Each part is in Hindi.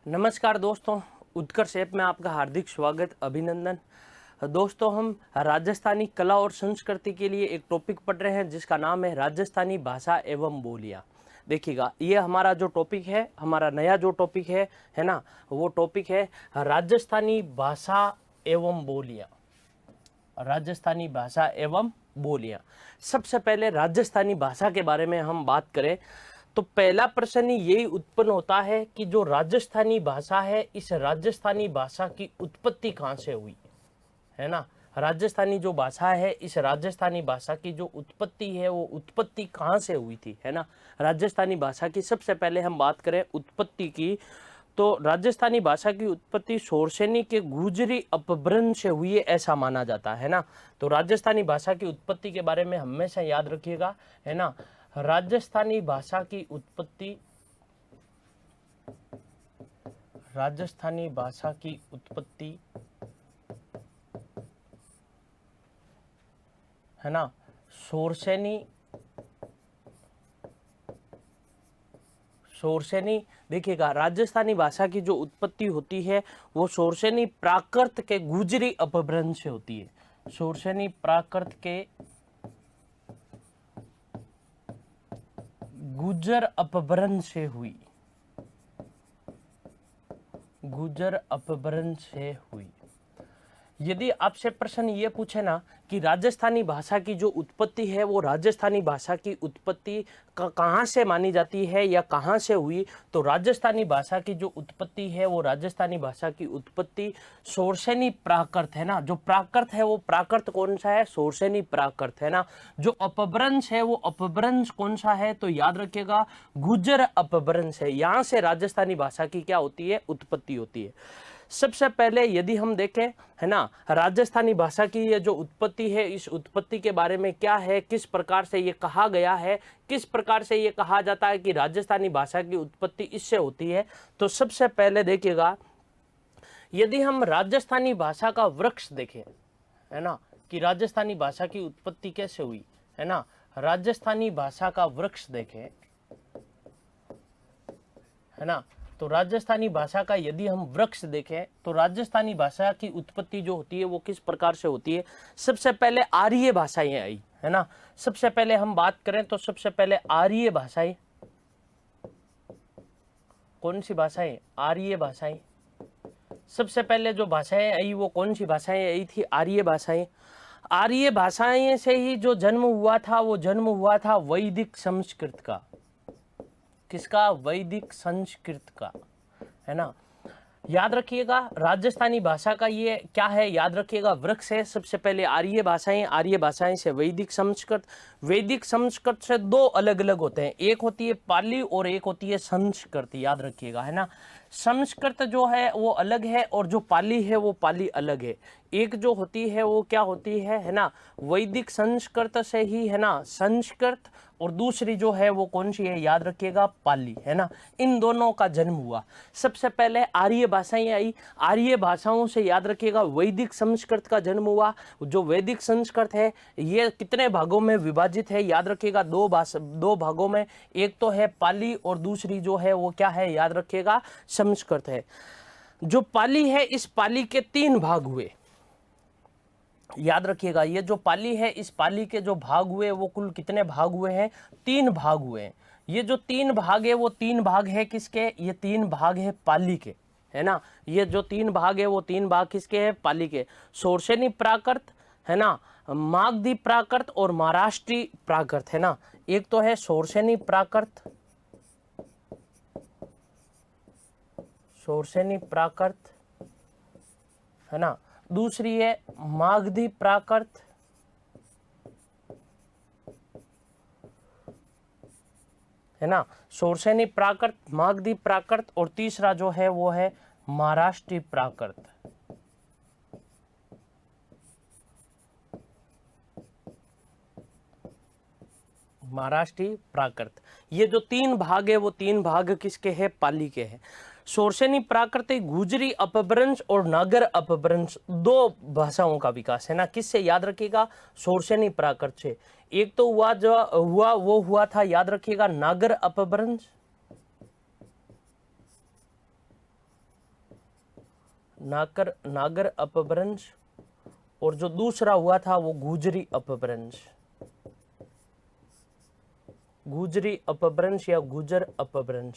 नमस्कार दोस्तों, उत्कर्ष ऐप में आपका हार्दिक स्वागत अभिनंदन। दोस्तों, हम राजस्थानी कला और संस्कृति के लिए एक टॉपिक पढ़ रहे हैं जिसका नाम है राजस्थानी भाषा एवं बोलियां। देखिएगा, ये हमारा जो टॉपिक है, हमारा नया जो टॉपिक है ना, वो टॉपिक है राजस्थानी भाषा एवं बोलियां। राजस्थानी भाषा एवं बोलियां। सबसे पहले राजस्थानी भाषा के बारे में हम बात करें तो पहला प्रश्न यही उत्पन्न होता है कि जो राजस्थानी भाषा है, इस राजस्थानी भाषा की उत्पत्ति कहाँ से हुई, है ना। राजस्थानी जो भाषा है, इस राजस्थानी भाषा की जो उत्पत्ति है, वो उत्पत्ति कहाँ से हुई थी, है ना। राजस्थानी भाषा की सबसे पहले हम बात करें उत्पत्ति की, तो राजस्थानी भाषा की उत्पत्ति शोरसेनी के गुजरी अपभ्रंश से हुई है, ऐसा माना जाता है ना। तो राजस्थानी भाषा की उत्पत्ति के बारे में हमेशा याद रखिएगा, है ना। राजस्थानी भाषा की उत्पत्ति, राजस्थानी भाषा की उत्पत्ति, है ना, शोरसेनी देखिएगा, राजस्थानी भाषा की जो उत्पत्ति होती है वो शोरसेनी प्राकृत के गुजरी अपभ्रंश से होती है। शोरसेनी प्राकृत के गुजर अपभ्रंश से हुई, गुजर अपभ्रंश से हुई। यदि आपसे प्रश्न ये पूछे ना कि राजस्थानी भाषा की जो उत्पत्ति है वो राजस्थानी भाषा की उत्पत्ति कहाँ से मानी जाती है या कहाँ से हुई, तो राजस्थानी भाषा की जो उत्पत्ति है वो राजस्थानी भाषा की उत्पत्ति शोरसेनी प्राकृत, है ना। जो प्राकृत है वो प्राकृत कौन सा है, शोरसेनी प्राकृत, है ना। जो अपभ्रंश है वो अपभ्रंश कौन सा है, तो याद रखिएगा गुजर अपभ्रंश है। यहाँ से राजस्थानी भाषा की क्या होती है, उत्पत्ति होती है। सबसे पहले यदि हम देखें, है ना, राजस्थानी भाषा की ये जो उत्पत्ति है, इस उत्पत्ति के बारे में क्या है, किस प्रकार से ये कहा गया है, किस प्रकार से ये कहा जाता है कि राजस्थानी भाषा की उत्पत्ति इससे होती है, तो सबसे पहले देखिएगा, यदि हम राजस्थानी भाषा का वृक्ष देखें, है ना, कि राजस्थानी भाषा की उत्पत्ति कैसे हुई, है ना, राजस्थानी भाषा का वृक्ष देखें, है ना, तो राजस्थानी भाषा का यदि हम वृक्ष देखें तो राजस्थानी भाषा की उत्पत्ति जो होती है वो किस प्रकार से होती है। सबसे पहले आर्य भाषाएं आई, है ना। सबसे पहले हम बात करें तो सबसे पहले आर्य भाषाएं, कौन सी भाषाएं, आर्य भाषाएं। सबसे पहले जो भाषाएं आई वो कौन सी भाषाएं आई थी, आर्य भाषाएं। आर्य भाषाएं से ही जो जन्म हुआ था वो जन्म हुआ था वैदिक संस्कृत का। किसका, वैदिक संस्कृत का, है ना। याद रखिएगा, राजस्थानी भाषा का ये क्या है, याद रखिएगा, वृक्ष है। सबसे पहले आर्य भाषाएं, आर्य भाषाएं से वैदिक संस्कृत। वैदिक संस्कृत से दो अलग अलग होते हैं, एक होती है पाली और एक होती है संस्कृत, याद रखिएगा, है ना। संस्कृत जो है वो अलग है और जो पाली है वो पाली अलग है। एक जो होती है वो क्या होती है ना, वैदिक संस्कृत से ही, है ना, संस्कृत, और दूसरी जो है वो कौन सी है, याद रखिएगा, पाली, है ना। इन दोनों का जन्म हुआ। सबसे पहले आर्य भाषाएं आई, आर्य भाषाओं से याद रखिएगा वैदिक संस्कृत का जन्म हुआ। जो वैदिक संस्कृत है ये कितने भागों में विभाजित है, याद रखिएगा, दो भागों में। एक तो है पाली और दूसरी जो है वो क्या है, याद रखिएगा, संस्कृत है। जो पाली है, इस पाली के 3 भाग हुए, याद रखिएगा। ये जो पाली है, इस पाली के जो भाग हुए वो कुल कितने भाग हुए हैं, 3 भाग हुए हैं। ये जो 3 भाग है वो 3 भाग है किसके, ये 3 भाग है पाली के, है ना। ये जो 3 भाग है वो 3 भाग किसके हैं, पाली के। शोरसेनी प्राकृत, है ना, मागधी प्राकृत और महाराष्ट्री प्राकृत, है ना। एक तो है शोरसेनी प्राकृत, शोरसेनी प्राकृत, है ना। दूसरी है मागधी प्राकृत, है ना, शोरसेनी प्राकृत, मागधी प्राकृत, और तीसरा जो है वो है महाराष्ट्री प्राकृत। महाराष्ट्री प्राकृत। ये जो 3 भाग है वो 3 भाग किसके हैं, पाली के हैं। शोरसेनी प्राकृतिक गुजरी अपभ्रंश और नागर अपभ्रंश 2 भाषाओं का विकास है ना। किससे, याद रखिएगा, शोरसेनी प्राकृत से। एक तो हुआ था, याद रखिएगा, नागर अपभ्रंश, नागर अपभ्रंश, और जो दूसरा हुआ था वो गुजरी अपभ्रंश, गुजरी अपभ्रंश या गुजर अपभ्रंश,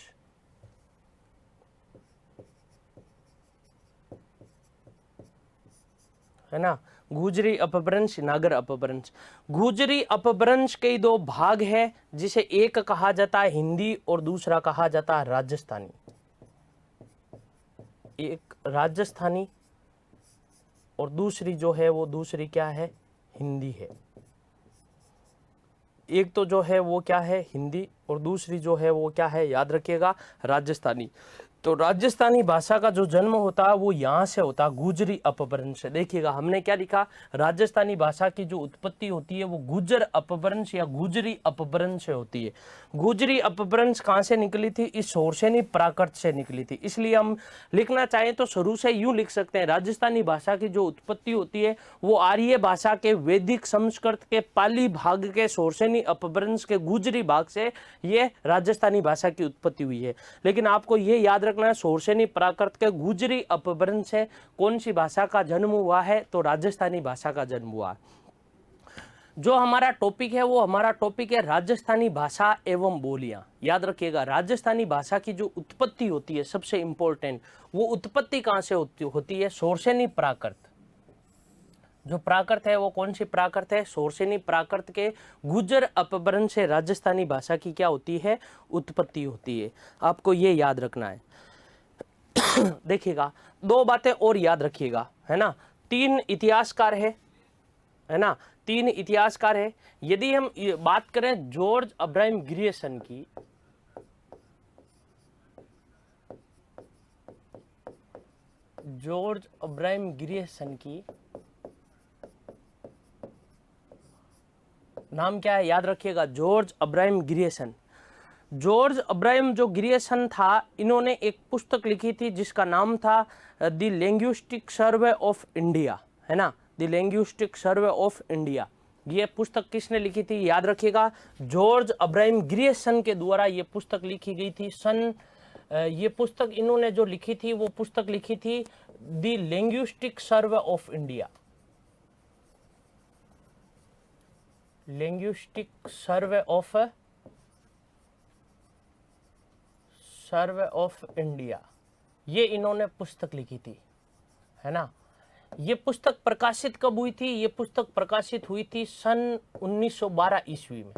है ना। गुजरी अपभ्रंश, नागर अपभ्रंश। गुजरी अपभ्रंश के दो भाग है, जिसे एक कहा जाता है हिंदी और दूसरा कहा जाता है राजस्थानी। एक राजस्थानी और दूसरी जो है वो दूसरी क्या है, हिंदी है। एक तो जो है वो क्या है, हिंदी, और दूसरी जो है वो क्या है, याद रखिएगा, राजस्थानी। तो राजस्थानी भाषा का जो जन्म होता है वो यहाँ से होता है, गुजरी अपभ्रंश से। देखिएगा हमने क्या लिखा, राजस्थानी भाषा की जो उत्पत्ति होती है वो गुजर अपभ्रंश या गुजरी अपभ्रंश से होती है। गुजरी अपभ्रंश कहाँ से निकली थी, इस शोरसेनी प्राकृत से निकली थी। इसलिए हम लिखना चाहें तो शुरू से यूं लिख सकते हैं, राजस्थानी भाषा की जो उत्पत्ति होती है वो आर्य भाषा के वैदिक संस्कृत के पाली भाग के शोरसेनी अपभ्रंश के गुजरी भाग से ये राजस्थानी भाषा की उत्पत्ति हुई है। लेकिन आपको ये याद रखना है, शोरसेनी प्राकृत के गुजरी अपभ्रंश से कौन सी भाषा का जन्म हुआ है, तो राजस्थानी भाषा का जन्म हुआ। जो हमारा टॉपिक है वो हमारा टॉपिक है राजस्थानी भाषा एवं बोलियां। याद रखिएगा, राजस्थानी भाषा की जो उत्पत्ति होती है सबसे इंपॉर्टेंट, वो उत्पत्ति कहां से होती है, शोरसेनी प्राकृत। जो प्राकृत है वो कौन सी प्राकृत है, शोरसेनी प्राकृत के गुजर अपभ्रंश से राजस्थानी भाषा की क्या होती है, उत्पत्ति होती है। आपको ये याद रखना है। देखिएगा दो बातें और याद रखिएगा, है ना। तीन इतिहासकार है ना, तीन इतिहासकार है। यदि हम बात करें जॉर्ज अब्राहम ग्रियर्सन की, जॉर्ज अब्राहम ग्रियर्सन की, नाम क्या है, याद रखिएगा, George Abraham Grierson. George Abraham जो ग्रियर्सन था, इन्होंने एक पुस्तक लिखी थी जिसका नाम था the linguistic survey of India, है ना, the linguistic survey of India. ये पुस्तक किसने लिखी थी, याद रखिएगा, जॉर्ज अब्राहम ग्रियर्सन के द्वारा ये पुस्तक लिखी गई थी। ये पुस्तक इन्होंने जो लिखी थी वो पुस्तक लिखी थी the linguistic survey of India, linguistic survey of India, ये इन्होंने पुस्तक लिखी थी, है ना। ये पुस्तक प्रकाशित कब हुई थी, ये पुस्तक प्रकाशित हुई थी सन 1912 ईस्वी में,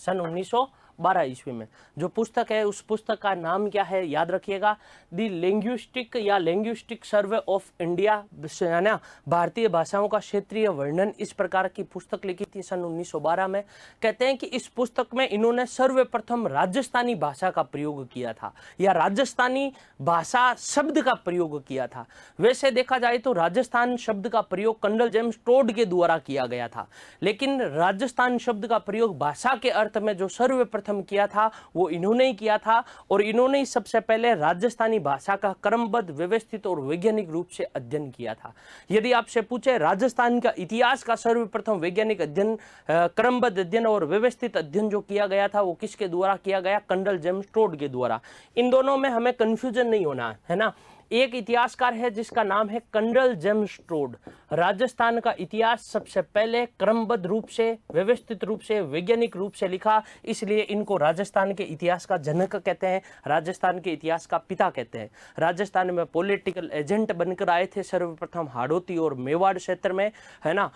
सन 1912 ईस्वी में। जो पुस्तक है उस पुस्तक का नाम क्या है, याद रखिएगा, द लिंग्विस्टिक या लिंग्विस्टिक सर्वे ऑफ इंडिया, है ना, भारतीय भाषाओं का क्षेत्रीय वर्णन, इस प्रकार की पुस्तक लिखी थी सन 1912 में। कहते हैं कि इस पुस्तक में इन्होंने सर्वप्रथम राजस्थानी भाषा का प्रयोग किया था, या राजस्थानी भाषा शब्द का प्रयोग किया था। वैसे देखा जाए तो राजस्थान शब्द का प्रयोग कर्नल जेम्स टोड के द्वारा किया गया था, लेकिन राजस्थान शब्द का प्रयोग भाषा के अर्थ में जो सर्वप्रथम किया था वो इन्होंने ही किया था, और इन्होंने ही सबसे पहले राजस्थानी भाषा का क्रमबद्ध, व्यवस्थित और वैज्ञानिक रूप से अध्ययन किया था। यदि आपसे पूछे राजस्थान का इतिहास का सर्वप्रथम वैज्ञानिक अध्ययन, क्रमबद्ध अध्ययन और व्यवस्थित अध्ययन जो किया गया था वो किसके द्वारा किया गया, कर्नल जेम्स टोड के द्वारा। इन दोनों में हमें कंफ्यूजन नहीं होना है ना। एक इतिहासकार है जिसका नाम है कर्नल जेम्स टोड। राजस्थान का इतिहास सबसे पहले क्रमबद्ध रूप से, व्यवस्थित रूप से, वैज्ञानिक रूप से लिखा, इसलिए इनको राजस्थान के इतिहास का जनक कहते हैं, राजस्थान के इतिहास का पिता कहते हैं। राजस्थान में पॉलिटिकल एजेंट बनकर आए थे सर्वप्रथम हाड़ौती और मेवाड़ क्षेत्र में, है ना।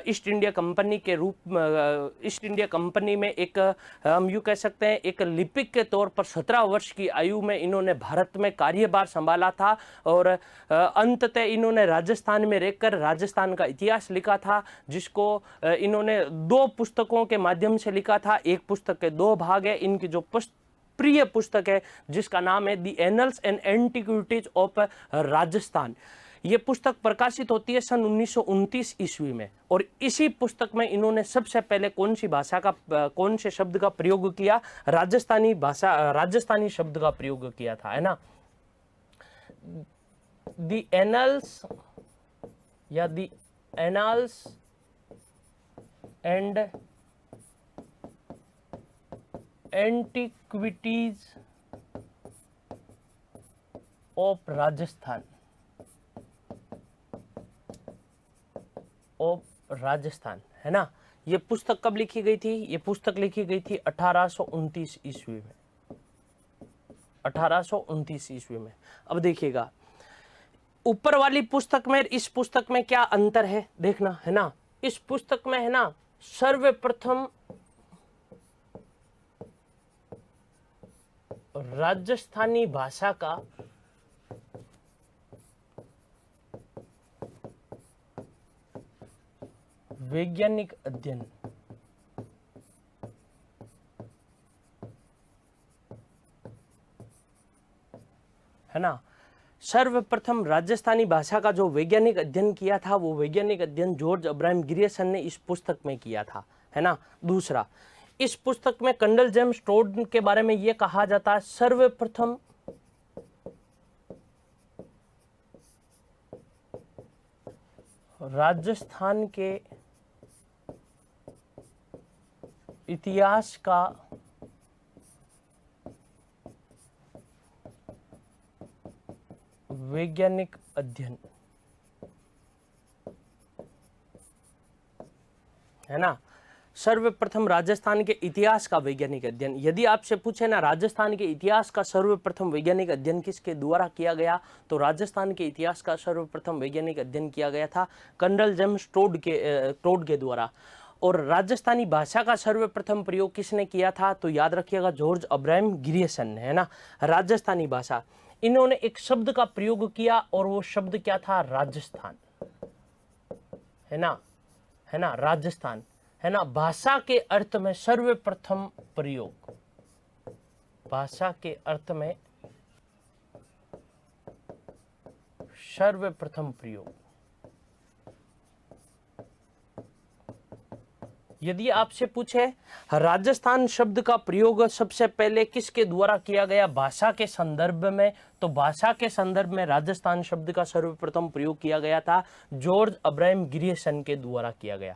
ईस्ट इंडिया कंपनी के रूप, ईस्ट इंडिया कंपनी में एक, हम यूँ कह सकते हैं, एक लिपिक के तौर पर 17 वर्ष की आयु में इन्होंने भारत में कार्यभार संभाला था, और अंततः इन्होंने राजस्थान में रहकर राजस्थान का इतिहास लिखा था, जिसको इन्होंने 2 पुस्तकों के माध्यम से लिखा था। एक पुस्तक के 2 भाग है। इनकी जो प्रिय पुस्तक है जिसका नाम है the annuls and antiquities of Rajasthan, ये पुस्तक प्रकाशित होती है सन 1929 ईस्वी में। और इसी पुस्तक में इन्होंने सबसे पहले कौन सी भाषा का, कौन से शब्द का प्रयोग किया, राजस्थानी भाषा, राजस्थानी शब्द का प्रयोग किया था, है ना। The annals या the annals and antiquities of Rajasthan, of Rajasthan, है ना। ये पुस्तक कब लिखी गई थी? ये पुस्तक लिखी गई थी 1829 ईस्वी में, 1829 ईस्वी में। अब देखिएगा ऊपर वाली पुस्तक में इस पुस्तक में क्या अंतर है, देखना, है ना। इस पुस्तक में, है ना, सर्वप्रथम राजस्थानी भाषा का वैज्ञानिक अध्ययन, है ना, सर्वप्रथम राजस्थानी भाषा का जो वैज्ञानिक अध्ययन किया था वो वैज्ञानिक अध्ययन जॉर्ज अब्राहम गिरियसन ने इस पुस्तक में किया था, है ना। दूसरा, इस पुस्तक में कंडल जेम्स टोड के बारे में यह कहा जाता है सर्वप्रथम राजस्थान के इतिहास का वैज्ञानिक अध्ययन, है ना। सर्वप्रथम राजस्थान के इतिहास का वैज्ञानिक अध्ययन। यदि आपसे पूछे ना राजस्थान के इतिहास का सर्वप्रथम वैज्ञानिक अध्ययन किसके द्वारा किया गया, तो राजस्थान के इतिहास का सर्वप्रथम वैज्ञानिक अध्ययन किया गया था कंडल जेम्स टोड के द्वारा। और राजस्थानी भाषा का सर्वप्रथम प्रयोग किसने किया था, तो याद रखिएगा जॉर्ज अब्राहम गिरियसन ने, है ना। राजस्थानी भाषा, इन्होंने एक शब्द का प्रयोग किया और वो शब्द क्या था, राजस्थान, है ना, है ना, राजस्थान, है ना। भाषा के अर्थ में सर्वप्रथम प्रयोग, भाषा के अर्थ में सर्वप्रथम प्रयोग। यदि आपसे पूछे राजस्थान शब्द का प्रयोग सबसे पहले किसके द्वारा किया गया भाषा के संदर्भ में, तो भाषा के संदर्भ में राजस्थान शब्द का सर्वप्रथम प्रयोग किया गया था जॉर्ज अब्राहम गिरियसन के द्वारा किया गया।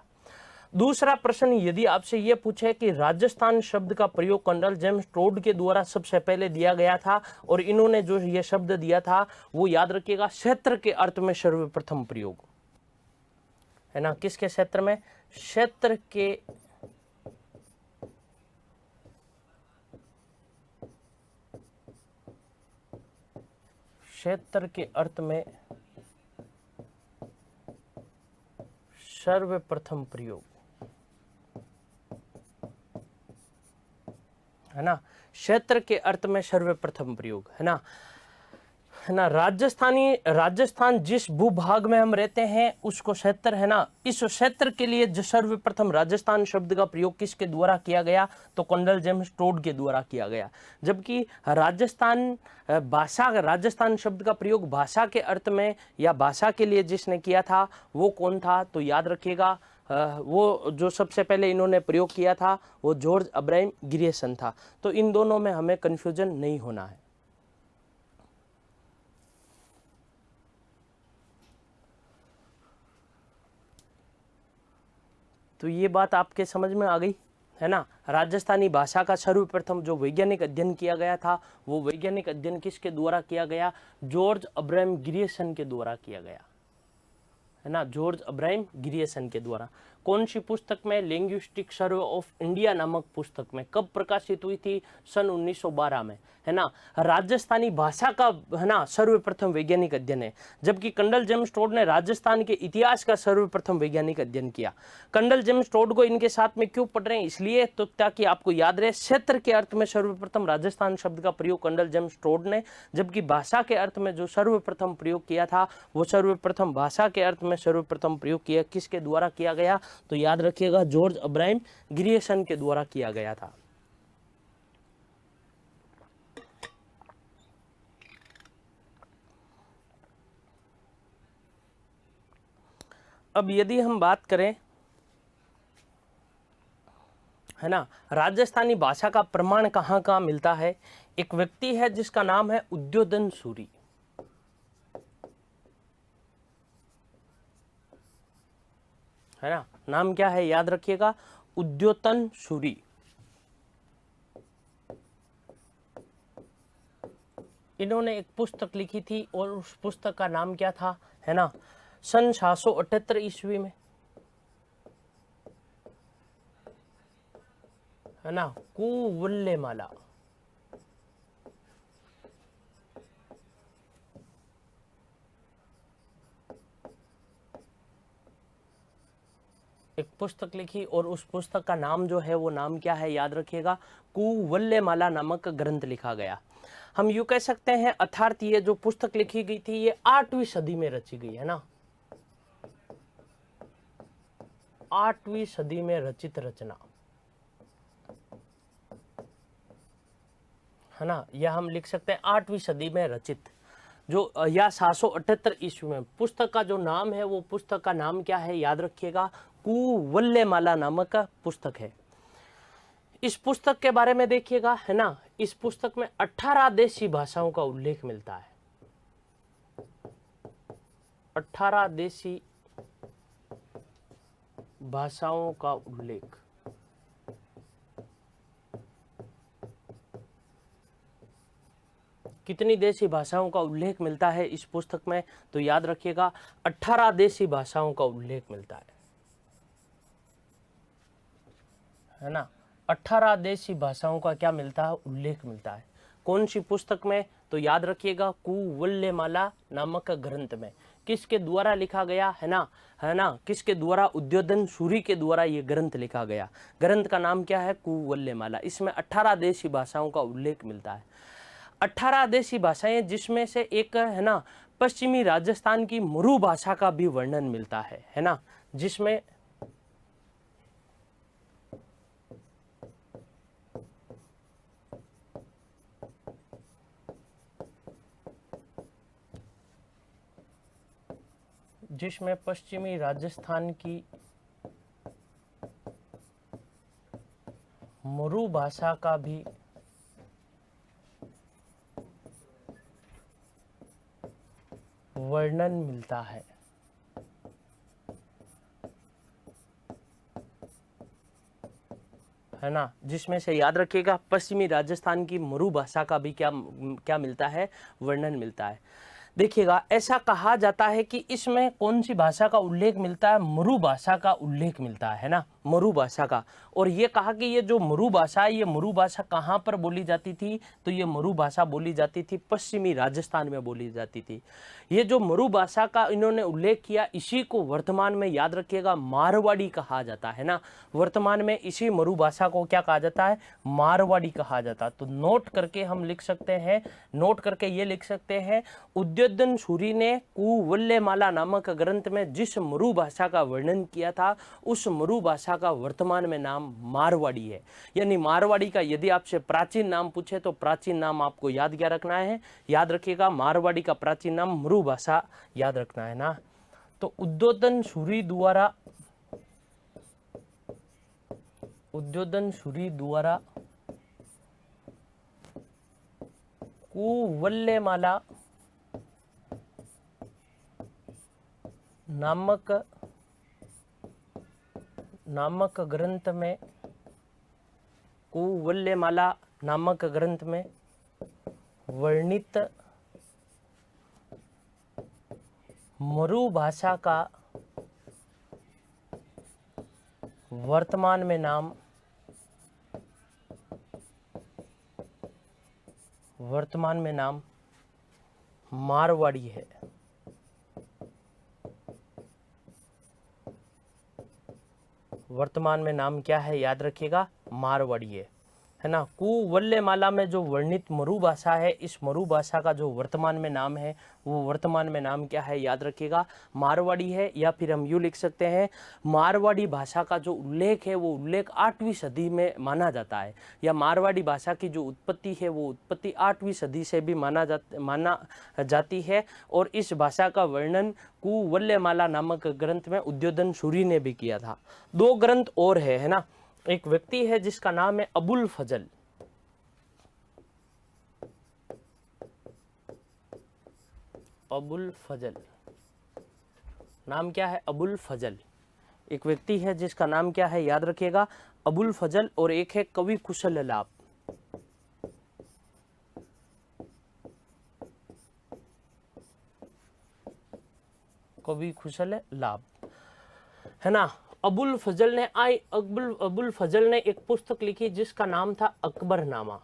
दूसरा प्रश्न, यदि आपसे यह पूछे कि राजस्थान शब्द का प्रयोग कंडल जेम्स टोड के द्वारा सबसे पहले दिया गया था और इन्होंने जो यह शब्द दिया था वो याद रखिएगा क्षेत्र के अर्थ में सर्वप्रथम प्रयोग, है ना। किसके क्षेत्र में, क्षेत्र के अर्थ में सर्वप्रथम प्रयोग, है ना। क्षेत्र के अर्थ में सर्वप्रथम प्रयोग, है ना, है ना। राजस्थान जिस भूभाग में हम रहते हैं उसको क्षेत्र, है ना। इस क्षेत्र के लिए जो सर्वप्रथम राजस्थान शब्द का प्रयोग किसके द्वारा किया गया, तो कंडल जेम्स टोड के द्वारा किया गया। जबकि राजस्थान शब्द का प्रयोग भाषा के अर्थ में या भाषा के लिए जिसने किया था वो कौन था, तो याद रखिएगा वो जो सबसे पहले इन्होंने प्रयोग किया था वो जॉर्ज अब्राहम गिरियसन था। तो इन दोनों में हमें कंफ्यूजन नहीं होना है। तो ये बात आपके समझ में आ गई, है ना। राजस्थानी भाषा का सर्वप्रथम जो वैज्ञानिक अध्ययन किया गया था वो वैज्ञानिक अध्ययन किसके द्वारा किया गया, जॉर्ज अब्राहम गिरियसन के द्वारा किया गया, है ना, जॉर्ज अब्राहम गिरियसन के द्वारा। कौन सी पुस्तक में, लिंग्विस्टिक सर्वे ऑफ इंडिया नामक पुस्तक में। कब प्रकाशित हुई थी, सन 1912 में, है ना। राजस्थानी भाषा का, है ना, सर्वप्रथम वैज्ञानिक अध्ययन है। जबकि कंडल जेम्स टोड ने राजस्थान के इतिहास का सर्वप्रथम वैज्ञानिक अध्ययन किया। कंडल जेम्स टोड को इनके साथ में क्यों पढ़ रहे हैं, इसलिए तो ताकि आपको याद रहे क्षेत्र के अर्थ में सर्वप्रथम राजस्थान शब्द का प्रयोग कंडल जेम्स टोड ने, जबकि भाषा के अर्थ में जो सर्वप्रथम प्रयोग किया था वो सर्वप्रथम भाषा के अर्थ में सर्वप्रथम प्रयोग किया किसके द्वारा किया गया, तो याद रखिएगा जॉर्ज अब्राहम गिरियसन के द्वारा किया गया था। अब यदि हम बात करें, है ना, राजस्थानी भाषा का प्रमाण कहाँ कहाँ मिलता है। एक व्यक्ति है जिसका नाम है उद्योधन सूरी, है ना, नाम क्या है याद रखिएगा, उद्योधन सूरी। इन्होंने एक पुस्तक लिखी थी और उस पुस्तक का नाम क्या था, है ना, सन 778 ईस्वी में, है ना, कुवल्लेमाला। एक पुस्तक लिखी और उस पुस्तक का नाम जो है वो नाम क्या है, याद रखिएगा, कुवल्लेमाला नामक ग्रंथ लिखा गया। हम यूं कह सकते हैं अर्थात ये जो पुस्तक लिखी गई थी ये 8वीं सदी में रची गई है ना, 8वीं सदी में रचित रचना, है ना, यह हम लिख सकते हैं 8वीं सदी में रचित, जो या 778 ईस्वी में। पुस्तक का जो नाम है वो पुस्तक का नाम क्या है, याद रखिएगा, कुवल्लेमाला नामक पुस्तक है। इस पुस्तक के बारे में देखिएगा, है ना, इस पुस्तक में 18 देशी भाषाओं का उल्लेख मिलता है, 18 देशी भाषाओं का उल्लेख। कितनी देशी भाषाओं का उल्लेख मिलता है इस पुस्तक में, तो याद रखिएगा 18 देशी भाषाओं का उल्लेख मिलता है ना, 18 देशी भाषाओं का क्या मिलता है, उल्लेख मिलता है। कौन सी पुस्तक में, तो याद रखिएगा कुवल्लेमाला नामक ग्रंथ में। किसके द्वारा लिखा गया, है ना, किसके द्वारा, उद्योधन सूरी के द्वारा ये ग्रंथ लिखा गया। ग्रंथ का नाम क्या है, कुवल्लेमाला। इसमें 18 देशी भाषाओं का उल्लेख मिलता है, 18 देशी भाषाएं, जिसमें से एक, है ना, पश्चिमी राजस्थान की मुरु भाषा का भी वर्णन मिलता है ना, जिसमें पश्चिमी राजस्थान की मुरु भाषा का भी वर्णन मिलता है ना, जिसमें से याद रखिएगा पश्चिमी राजस्थान की मुरु भाषा का भी क्या मिलता है, वर्णन मिलता है। देखिएगा, ऐसा कहा जाता है कि इसमें कौन सी भाषा का उल्लेख मिलता है, मुरु भाषा का उल्लेख मिलता है ना, मुरु भाषा का। और ये कहा कि ये जो मुरु भाषा है, ये मुरु भाषा कहाँ पर बोली जाती थी, तो ये मुरु भाषा बोली जाती थी पश्चिमी राजस्थान में बोली जाती थी। ये जो मुरु भाषा का इन्होंने उल्लेख किया, इसी को वर्तमान में याद रखिएगा मारवाड़ी कहा जाता है ना, वर्तमान में इसी मुरु भाषा को क्या कहा जाता है, मारवाड़ी कहा जाता है। तो नोट करके हम लिख सकते हैं, नोट करके ये लिख सकते हैं, उद्योधन सूरी ने कुवल्लेमाला नामक ग्रंथ में जिस मुरु भाषा का वर्णन किया था, उस मुरु भाषा का वर्तमान में नाम मारवाड़ी है। यानी मारवाड़ी का यदि आपसे प्राचीन नाम पूछे तो प्राचीन नाम आपको याद क्या रखना है, याद रखिएगा मारवाड़ी का प्राचीन नाम मुरु भाषा याद रखना है ना। तो उद्योधन सूरी द्वारा कुवल्लेमाला नामक ग्रंथ में, कुवल्लेमाला नामक ग्रंथ में वर्णित मुरु भाषा का वर्तमान में नाम मारवाड़ी है। वर्तमान में नाम क्या है, याद रखिएगा मारवाड़ी है ना। कुवल्लेमाला में जो वर्णित मुरु भाषा है, इस मुरु भाषा का जो वर्तमान में नाम है, वो वर्तमान में नाम क्या है, याद रखिएगा मारवाड़ी है। या फिर हम यूँ लिख सकते हैं, मारवाड़ी भाषा का जो उल्लेख है वो उल्लेख 8वीं सदी में माना जाता है, या मारवाड़ी भाषा की जो उत्पत्ति है वो उत्पत्ति 8वीं सदी से भी माना जाती है। और इस भाषा का वर्णन कुवल्लेमाला नामक ग्रंथ में उद्योधन सूरी ने भी किया था। 2 ग्रंथ और है ना। एक व्यक्ति है जिसका नाम है अबुल फजल, अबुल फजल, नाम क्या है, अबुल फजल। एक व्यक्ति है जिसका नाम क्या है, याद रखिएगा अबुल फजल। और एक है कवि कुशल लाभ, कवि कुशल लाभ, है ना। अबुल फजल ने एक पुस्तक लिखी जिसका नाम था अकबरनामा,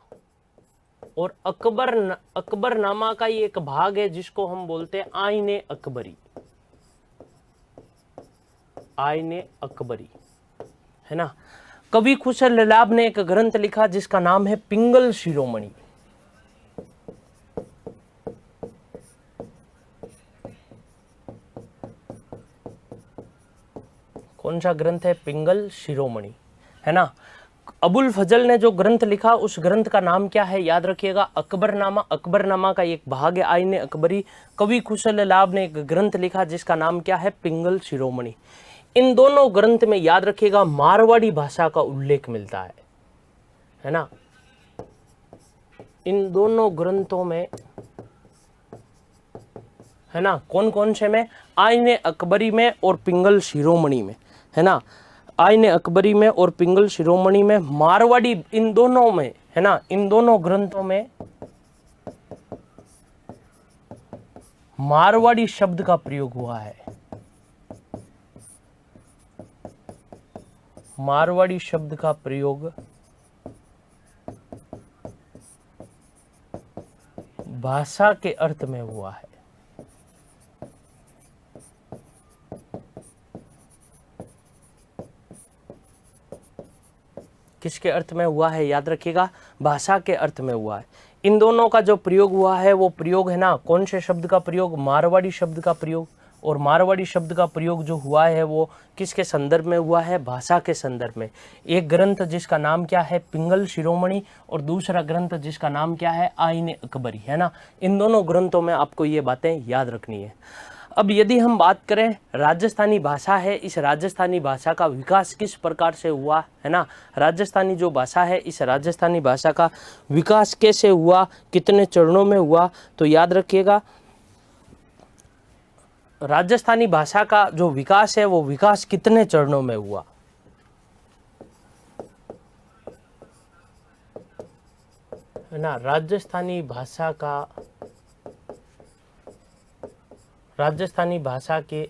और अकबरनामा का ही एक भाग है जिसको हम बोलते हैं आईने अकबरी, आईने अकबरी, है ना। कवि खुसर ललाब ने एक ग्रंथ लिखा जिसका नाम है पिंगल शिरोमणि। कौन सा ग्रंथ है? पिंगल शिरोमणि, है ना। अबुल फजल ने जो ग्रंथ लिखा उस ग्रंथ का नाम क्या है? याद रखिएगा, अकबरनामा। अकबरनामा का एक भाग है आईने अकबरी। कवि खुसर ललाब ने एक ग्रंथ लिखा जिसका नाम क्या है? पिंगल शिरोमणि। इन दोनों ग्रंथ में याद रखिएगा मारवाड़ी भाषा का उल्लेख मिलता है ना। इन दोनों ग्रंथों में, है ना, कौन कौन से में? आईने अकबरी में और पिंगल शिरोमणि में, है ना। आईने अकबरी में और पिंगल शिरोमणि में मारवाड़ी, इन दोनों में, है ना, इन दोनों ग्रंथों में मारवाड़ी शब्द का प्रयोग हुआ है। मारवाड़ी शब्द का प्रयोग भाषा के अर्थ में हुआ है। किसके अर्थ में हुआ है? याद रखिएगा, भाषा के अर्थ में हुआ है। इन दोनों का जो प्रयोग हुआ है वो प्रयोग, है ना, कौन से शब्द का प्रयोग? मारवाड़ी शब्द का प्रयोग। और मारवाड़ी शब्द का प्रयोग जो हुआ है वो किसके संदर्भ में हुआ है? भाषा के संदर्भ में। एक ग्रंथ जिसका नाम क्या है? पिंगल शिरोमणि, और दूसरा ग्रंथ जिसका नाम क्या है? आईने अकबरी, है ना। इन दोनों ग्रंथों में आपको ये बातें याद रखनी है। अब यदि हम बात करें राजस्थानी भाषा है, इस राजस्थानी भाषा का विकास किस प्रकार से हुआ, है ना। राजस्थानी जो भाषा है, इस राजस्थानी भाषा का विकास कैसे हुआ, कितने चरणों में हुआ, तो याद रखिएगा राजस्थानी भाषा का जो विकास है वो विकास कितने चरणों में हुआ। है ना, राजस्थानी भाषा के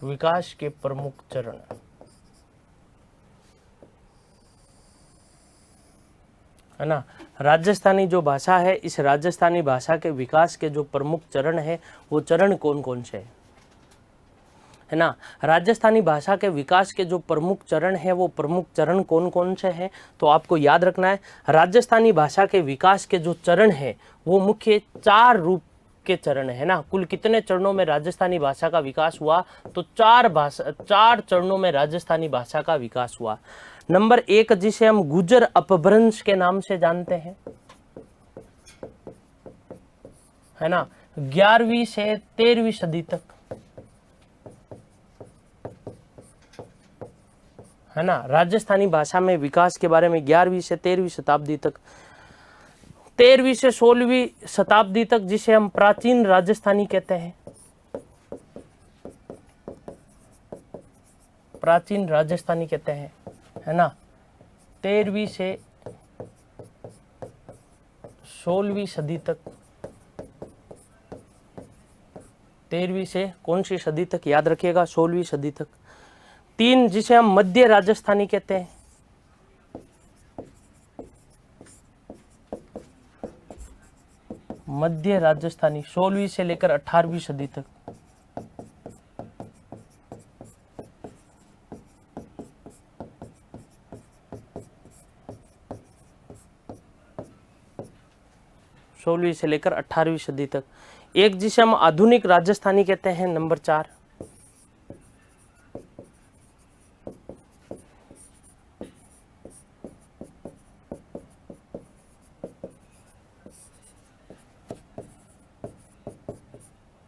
विकास के प्रमुख चरण, है ना। राजस्थानी जो भाषा है, इस राजस्थानी भाषा के विकास के जो प्रमुख चरण है वो चरण कौन कौन से है ना। राजस्थानी भाषा के विकास के जो प्रमुख चरण है वो प्रमुख चरण कौन कौन से हैं, तो आपको याद रखना है राजस्थानी भाषा के विकास के जो चरण है वो मुख्य 4 रूप के चरण है ना। कुल कितने चरणों में राजस्थानी भाषा का विकास हुआ, तो 4 चरणों में राजस्थानी भाषा का विकास हुआ। नंबर 1 जिसे हम गुर्जर अपभ्रंश के नाम से जानते हैं, है ना, 11वीं से 13वीं सदी तक, है ना। राजस्थानी भाषा में विकास के बारे में 11वीं से 13वीं शताब्दी तक, 13वीं से 16वीं शताब्दी तक जिसे हम प्राचीन राजस्थानी कहते हैं, प्राचीन राजस्थानी कहते हैं, है ना। 13वीं से 16वीं सदी तक, 13वीं से कौन सी सदी तक? याद रखिएगा 16वीं सदी तक। 3 जिसे हम मध्य राजस्थानी कहते हैं, मध्य राजस्थानी 16वीं से लेकर 18वीं सदी तक। सोलहवीं से लेकर 18वीं सदी तक। एक जिसे हम आधुनिक राजस्थानी कहते हैं, नंबर 4,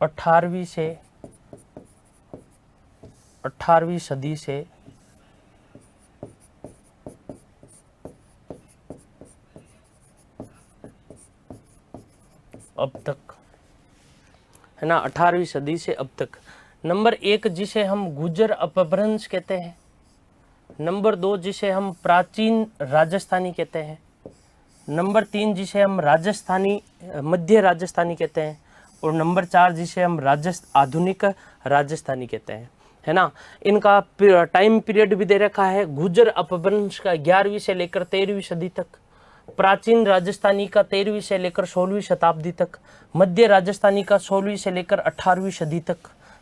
अठारहवीं से 18वीं सदी से अब तक, है ना, 18वीं सदी से अब तक। नंबर 1 जिसे हम गुर्जर अपभ्रंश कहते हैं, नंबर 2 जिसे हम प्राचीन राजस्थानी कहते हैं, नंबर 3 जिसे हम राजस्थानी मध्य राजस्थानी कहते हैं, और नंबर 4 जिसे हम आधुनिक राजस्थानी कहते हैं, है ना। इनका टाइम पीरियड भी दे रखा है। गुर्जर अपभ्रंश का 11वीं से लेकर 13वीं सदी तक, प्राचीन राजस्थानी का 13वीं से लेकर 16वीं शताब्दी तक, मध्य राजस्थानी का 16वीं से लेकर 18वीं सदी तक,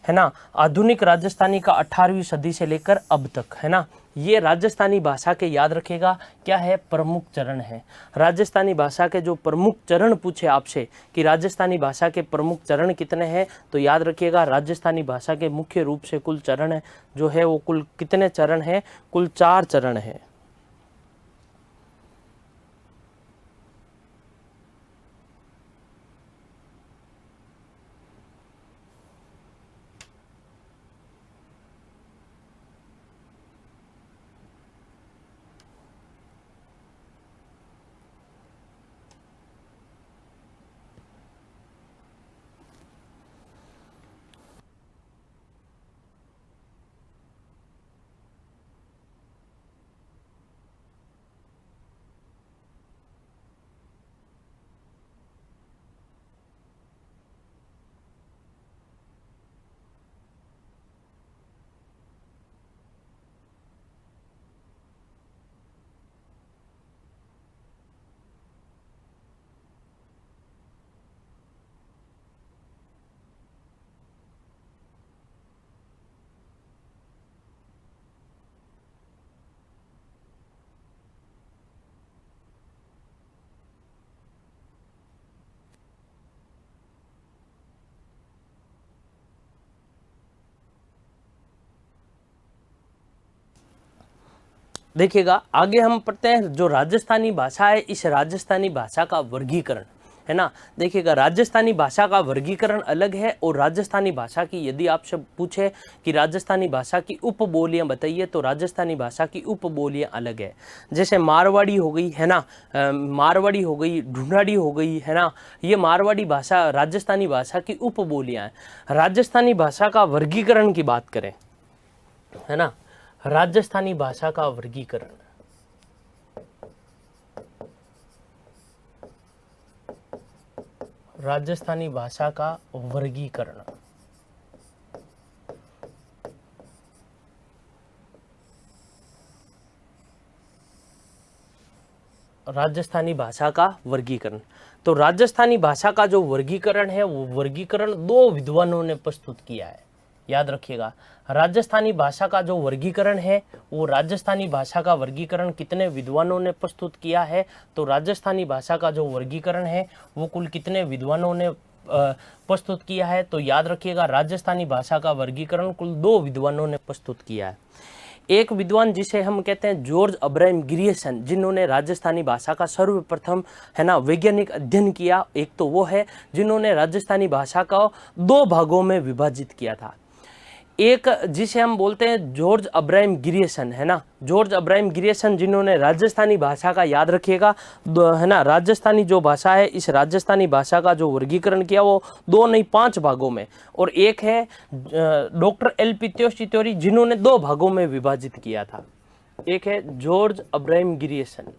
है ना। आधुनिक राजस्थानी का 18वीं सदी से लेकर अब तक, है ना। ये राजस्थानी भाषा के याद रखेगा क्या है, प्रमुख चरण है। राजस्थानी भाषा के जो प्रमुख चरण पूछे आपसे कि राजस्थानी भाषा के प्रमुख चरण कितने हैं, तो याद रखिएगा राजस्थानी भाषा के मुख्य रूप से कुल चरण है जो है वो कुल कितने चरण हैं, कुल 4 चरण हैं। देखिएगा आगे हम पढ़ते हैं जो राजस्थानी भाषा है, इस राजस्थानी भाषा का वर्गीकरण, है ना। देखिएगा राजस्थानी भाषा का वर्गीकरण अलग है, और राजस्थानी भाषा की यदि आपसे पूछे कि राजस्थानी भाषा की उपबोलियां बताइए, तो राजस्थानी भाषा की उपबोलियां अलग है। जैसे मारवाड़ी हो गई, है ना, मारवाड़ी हो गई, ढूंढाड़ी हो गई, है ना। ये मारवाड़ी भाषा राजस्थानी भाषा की उपबोलियां हैं। राजस्थानी भाषा का वर्गीकरण की बात करें, है ना, राजस्थानी भाषा का वर्गीकरण, राजस्थानी भाषा का वर्गीकरण, राजस्थानी भाषा का वर्गीकरण। तो राजस्थानी भाषा का जो वर्गीकरण है वो वर्गीकरण 2 विद्वानों ने प्रस्तुत किया है। याद रखिएगा राजस्थानी भाषा का जो वर्गीकरण है वो राजस्थानी भाषा का वर्गीकरण कितने विद्वानों ने प्रस्तुत किया है, तो राजस्थानी भाषा का जो वर्गीकरण है वो कुल कितने विद्वानों ने प्रस्तुत किया है, तो याद रखिएगा राजस्थानी भाषा का वर्गीकरण कुल 2 विद्वानों ने प्रस्तुत किया है। एक विद्वान जिसे हम कहते हैं जॉर्ज अब्राहम ग्रियर्सन, जिन्होंने राजस्थानी भाषा का सर्वप्रथम, है ना, वैज्ञानिक अध्ययन किया। एक तो वो है जिन्होंने राजस्थानी भाषा को 2 भागों में विभाजित किया था। एक जिसे हम बोलते हैं जॉर्ज अब्राहम ग्रियर्सन, है ना, जॉर्ज अब्राहम ग्रियर्सन जिन्होंने राजस्थानी भाषा का, याद रखिएगा, है ना, राजस्थानी जो भाषा है इस राजस्थानी भाषा का जो वर्गीकरण किया वो 2 नहीं 5 भागों में। और एक है डॉक्टर एल.पी. त्योशी जिन्होंने 2 भागों में विभाजित किया था। एक है George Abraham Grierson,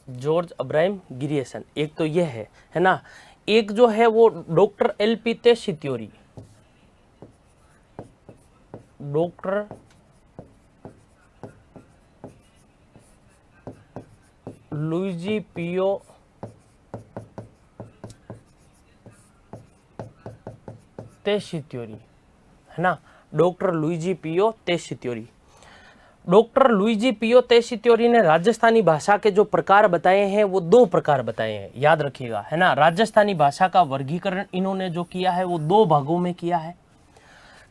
George Abraham Grierson, एक तो यह है ना। एक जो है वो डॉक्टर एल.पी. त्योशी, डॉक्टर लुइजी पियो त्योशी, है ना, डॉक्टर लुइजी पियो त्योशी। डॉक्टर लुइजी पियो त्योशी ने राजस्थानी भाषा के जो प्रकार बताए हैं वो 2 प्रकार बताए हैं, याद रखिएगा, है ना। राजस्थानी भाषा का वर्गीकरण इन्होंने जो किया है वो 2 भागों में किया है,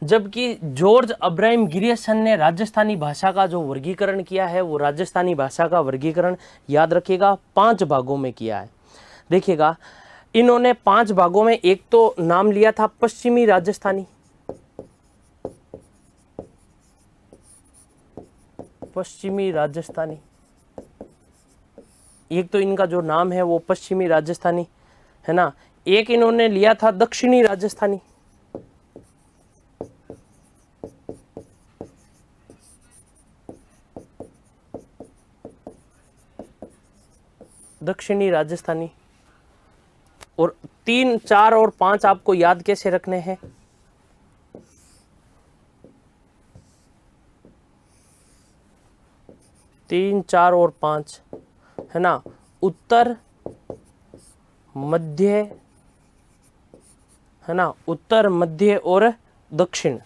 जबकि जॉर्ज अब्राहम ग्रियर्सन ने राजस्थानी भाषा का जो वर्गीकरण किया है वो राजस्थानी भाषा का वर्गीकरण, याद रखिएगा, 5 भागों में किया है। देखिएगा इन्होंने 5 भागों में एक तो नाम लिया था पश्चिमी राजस्थानी, पश्चिमी राजस्थानी, एक तो इनका जो नाम है वो पश्चिमी राजस्थानी, है ना। एक इन्होंने लिया था दक्षिणी राजस्थानी, दक्षिणी राजस्थानी। और 3, 4 और 5 आपको याद कैसे रखने हैं? 3, 4 और 5 है ना, उत्तर मध्य है ना, उत्तर मध्य और दक्षिण,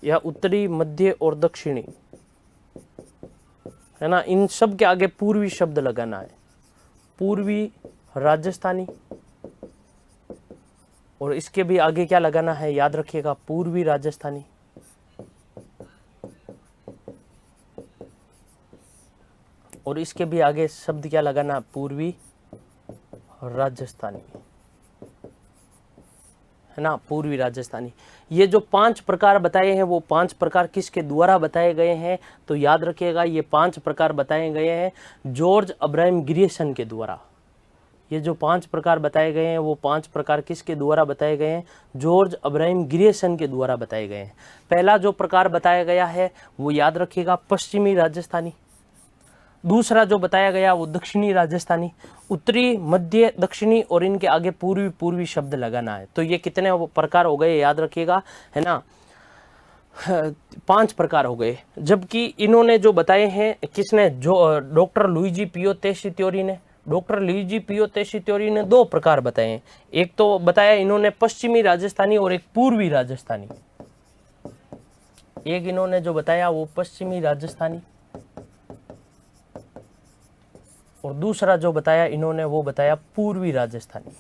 या उत्तरी मध्य और दक्षिणी है ना। इन सब के आगे पूर्वी शब्द लगाना है, पूर्वी राजस्थानी। और इसके भी आगे क्या लगाना है, याद रखिएगा, पूर्वी राजस्थानी। और इसके भी आगे शब्द क्या लगाना, पूर्वी राजस्थानी है ना, पूर्वी राजस्थानी। ये जो 5 प्रकार बताए हैं वो 5 प्रकार किसके द्वारा बताए गए हैं? तो याद रखिएगा, ये 5 प्रकार बताए गए हैं जॉर्ज अब्राहम ग्रियर्सन के द्वारा। ये जो 5 प्रकार बताए गए हैं वो 5 प्रकार किसके द्वारा बताए गए हैं? जॉर्ज अब्राहम ग्रियर्सन के द्वारा बताए गए हैं। पहला जो प्रकार बताया गया है वो याद रखिएगा, पश्चिमी राजस्थानी। दूसरा जो बताया गया वो दक्षिणी राजस्थानी। उत्तरी, मध्य, दक्षिणी और इनके आगे पूर्वी पूर्वी शब्द लगाना है। तो ये कितने प्रकार हो गए, याद रखिएगा, है ना, 5 प्रकार हो गए। जबकि इन्होंने जो बताए हैं, किसने, जो डॉक्टर लुइजी पियो तेसित्योरी ने, डॉक्टर लुइजी पियो तेसित्योरी ने 2 प्रकार बताए हैं। एक तो बताया इन्होंने पश्चिमी राजस्थानी और एक पूर्वी राजस्थानी। एक इन्होंने जो बताया वो पश्चिमी राजस्थानी, और दूसरा जो बताया इन्होंने वो बताया पूर्वी राजस्थानी,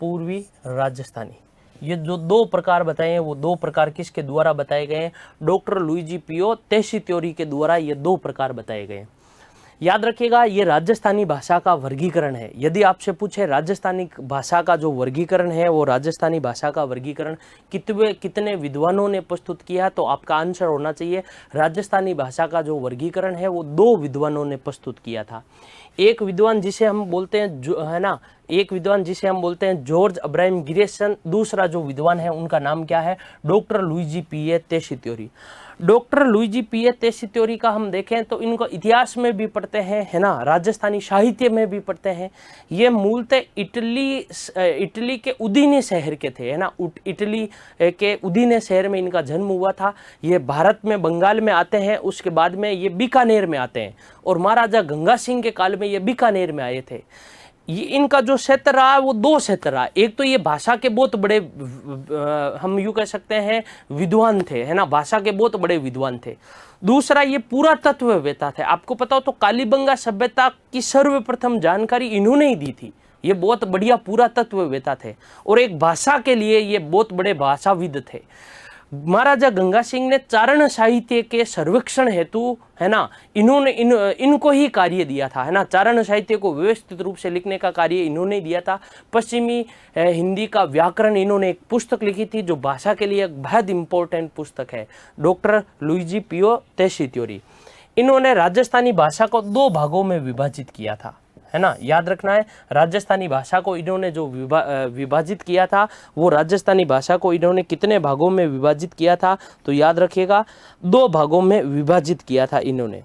पूर्वी राजस्थानी। ये जो 2 प्रकार बताए हैं वो 2 प्रकार किसके द्वारा बताए गए हैं? डॉक्टर लुइजी पियो तेसित्योरी के द्वारा ये 2 प्रकार बताए गए हैं। याद रखिएगा, ये राजस्थानी भाषा का वर्गीकरण है। यदि आपसे पूछे राजस्थानी भाषा का जो वर्गीकरण है, वो राजस्थानी भाषा का वर्गीकरण कितने विद्वानों ने प्रस्तुत किया, तो आपका आंसर होना चाहिए राजस्थानी भाषा का जो वर्गीकरण है वो 2 विद्वानों ने प्रस्तुत किया था। एक विद्वान जिसे हम बोलते हैं है ना, एक विद्वान जिसे हम बोलते हैं जॉर्ज अब्राहम ग्रियर्सन। दूसरा जो विद्वान है उनका नाम क्या है? डॉक्टर लुइजी पियो तेसित्योरी। डॉक्टर लुइजी पियो तेसित्योरी का हम देखें तो इनको इतिहास में भी पढ़ते हैं, है ना, राजस्थानी साहित्य में भी पढ़ते हैं। ये मूलतः इटली के उदीने शहर के थे, है ना, इटली के उदीने शहर में इनका जन्म हुआ था। ये भारत में बंगाल में आते हैं, उसके बाद में ये बीकानेर में आते हैं, और महाराजा गंगा सिंह के काल में ये बीकानेर में आए थे। ये इनका जो क्षेत्र रहा वो 2 क्षेत्र रहा। एक तो ये भाषा के बहुत बड़े हम यूँ कह सकते हैं विद्वान थे, है ना, भाषा के बहुत बड़े विद्वान थे। दूसरा ये पुरातत्ववेत्ता थे। आपको पता हो तो कालीबंगा सभ्यता की सर्वप्रथम जानकारी इन्होंने ही दी थी। ये बहुत बढ़िया पुरातत्ववेत्ता थे, और एक भाषा के लिए ये बहुत बड़े भाषाविद थे। महाराजा गंगा सिंह ने चारण साहित्य के सर्वेक्षण हेतु, है ना, इन्होंने इनको ही कार्य दिया था, है ना, चारण साहित्य को व्यवस्थित रूप से लिखने का कार्य इन्होंने दिया था। पश्चिमी हिंदी का व्याकरण इन्होंने एक पुस्तक लिखी थी जो भाषा के लिए एक बहुत इंपॉर्टेंट पुस्तक है, डॉक्टर लुइजी पियो तेसित्योरी। इन्होंने राजस्थानी भाषा को 2 भागों में विभाजित किया था, है ना, याद रखना है। राजस्थानी भाषा को इन्होंने जो विभाजित किया था, वो राजस्थानी भाषा को इन्होंने कितने भागों में विभाजित किया था? तो याद रखिएगा, 2 भागों में विभाजित किया था इन्होंने।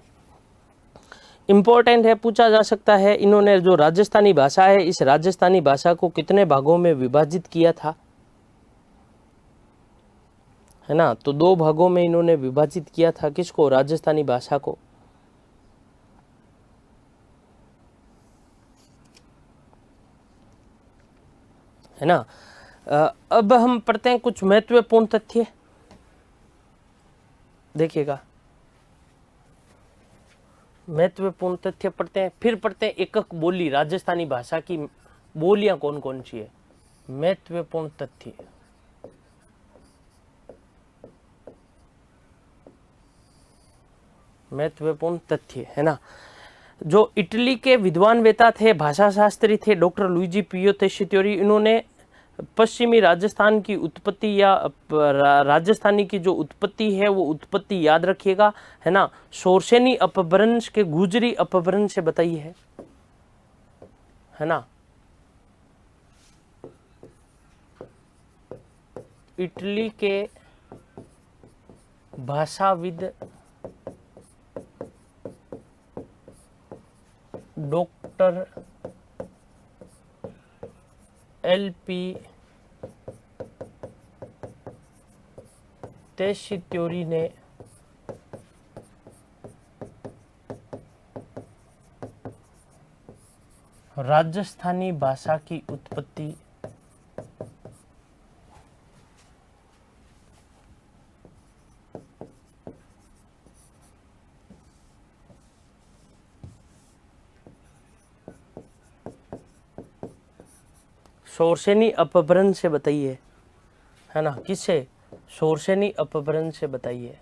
इंपॉर्टेंट है, पूछा जा सकता है, इन्होंने जो राजस्थानी भाषा है, इस राजस्थानी भाषा को कितने भागों में विभाजित किया था, है ना। तो 2 भागों में इन्होंने विभाजित किया था, किसको? राजस्थानी भाषा को। है ना। अब हम पढ़ते हैं कुछ महत्वपूर्ण तथ्य, देखिएगा, महत्वपूर्ण तथ्य पढ़ते हैं, फिर पढ़ते हैं एकक बोली, राजस्थानी भाषा की बोलियां कौन कौन सी है। महत्वपूर्ण तथ्य, महत्वपूर्ण तथ्य, है ना। जो इटली के विद्वान वेता थे, भाषा शास्त्री थे, डॉक्टर लुइजी पियो तेसित्योरी, इन्होंने पश्चिमी राजस्थान की उत्पत्ति या राजस्थानी की जो उत्पत्ति है वो उत्पत्ति याद रखिएगा, है ना, शोरसेनी अपभ्रंश के गुजरी अपभ्रंश से बताई है ना। इटली के भाषाविद डॉक्टर एल.पी. तेशीत्योरी ने राजस्थानी भाषा की उत्पत्ति शोरसेनी अपभ्रंश से बताइए, है ना। किससे? शोरसेनी अपभ्रंश से बताइए।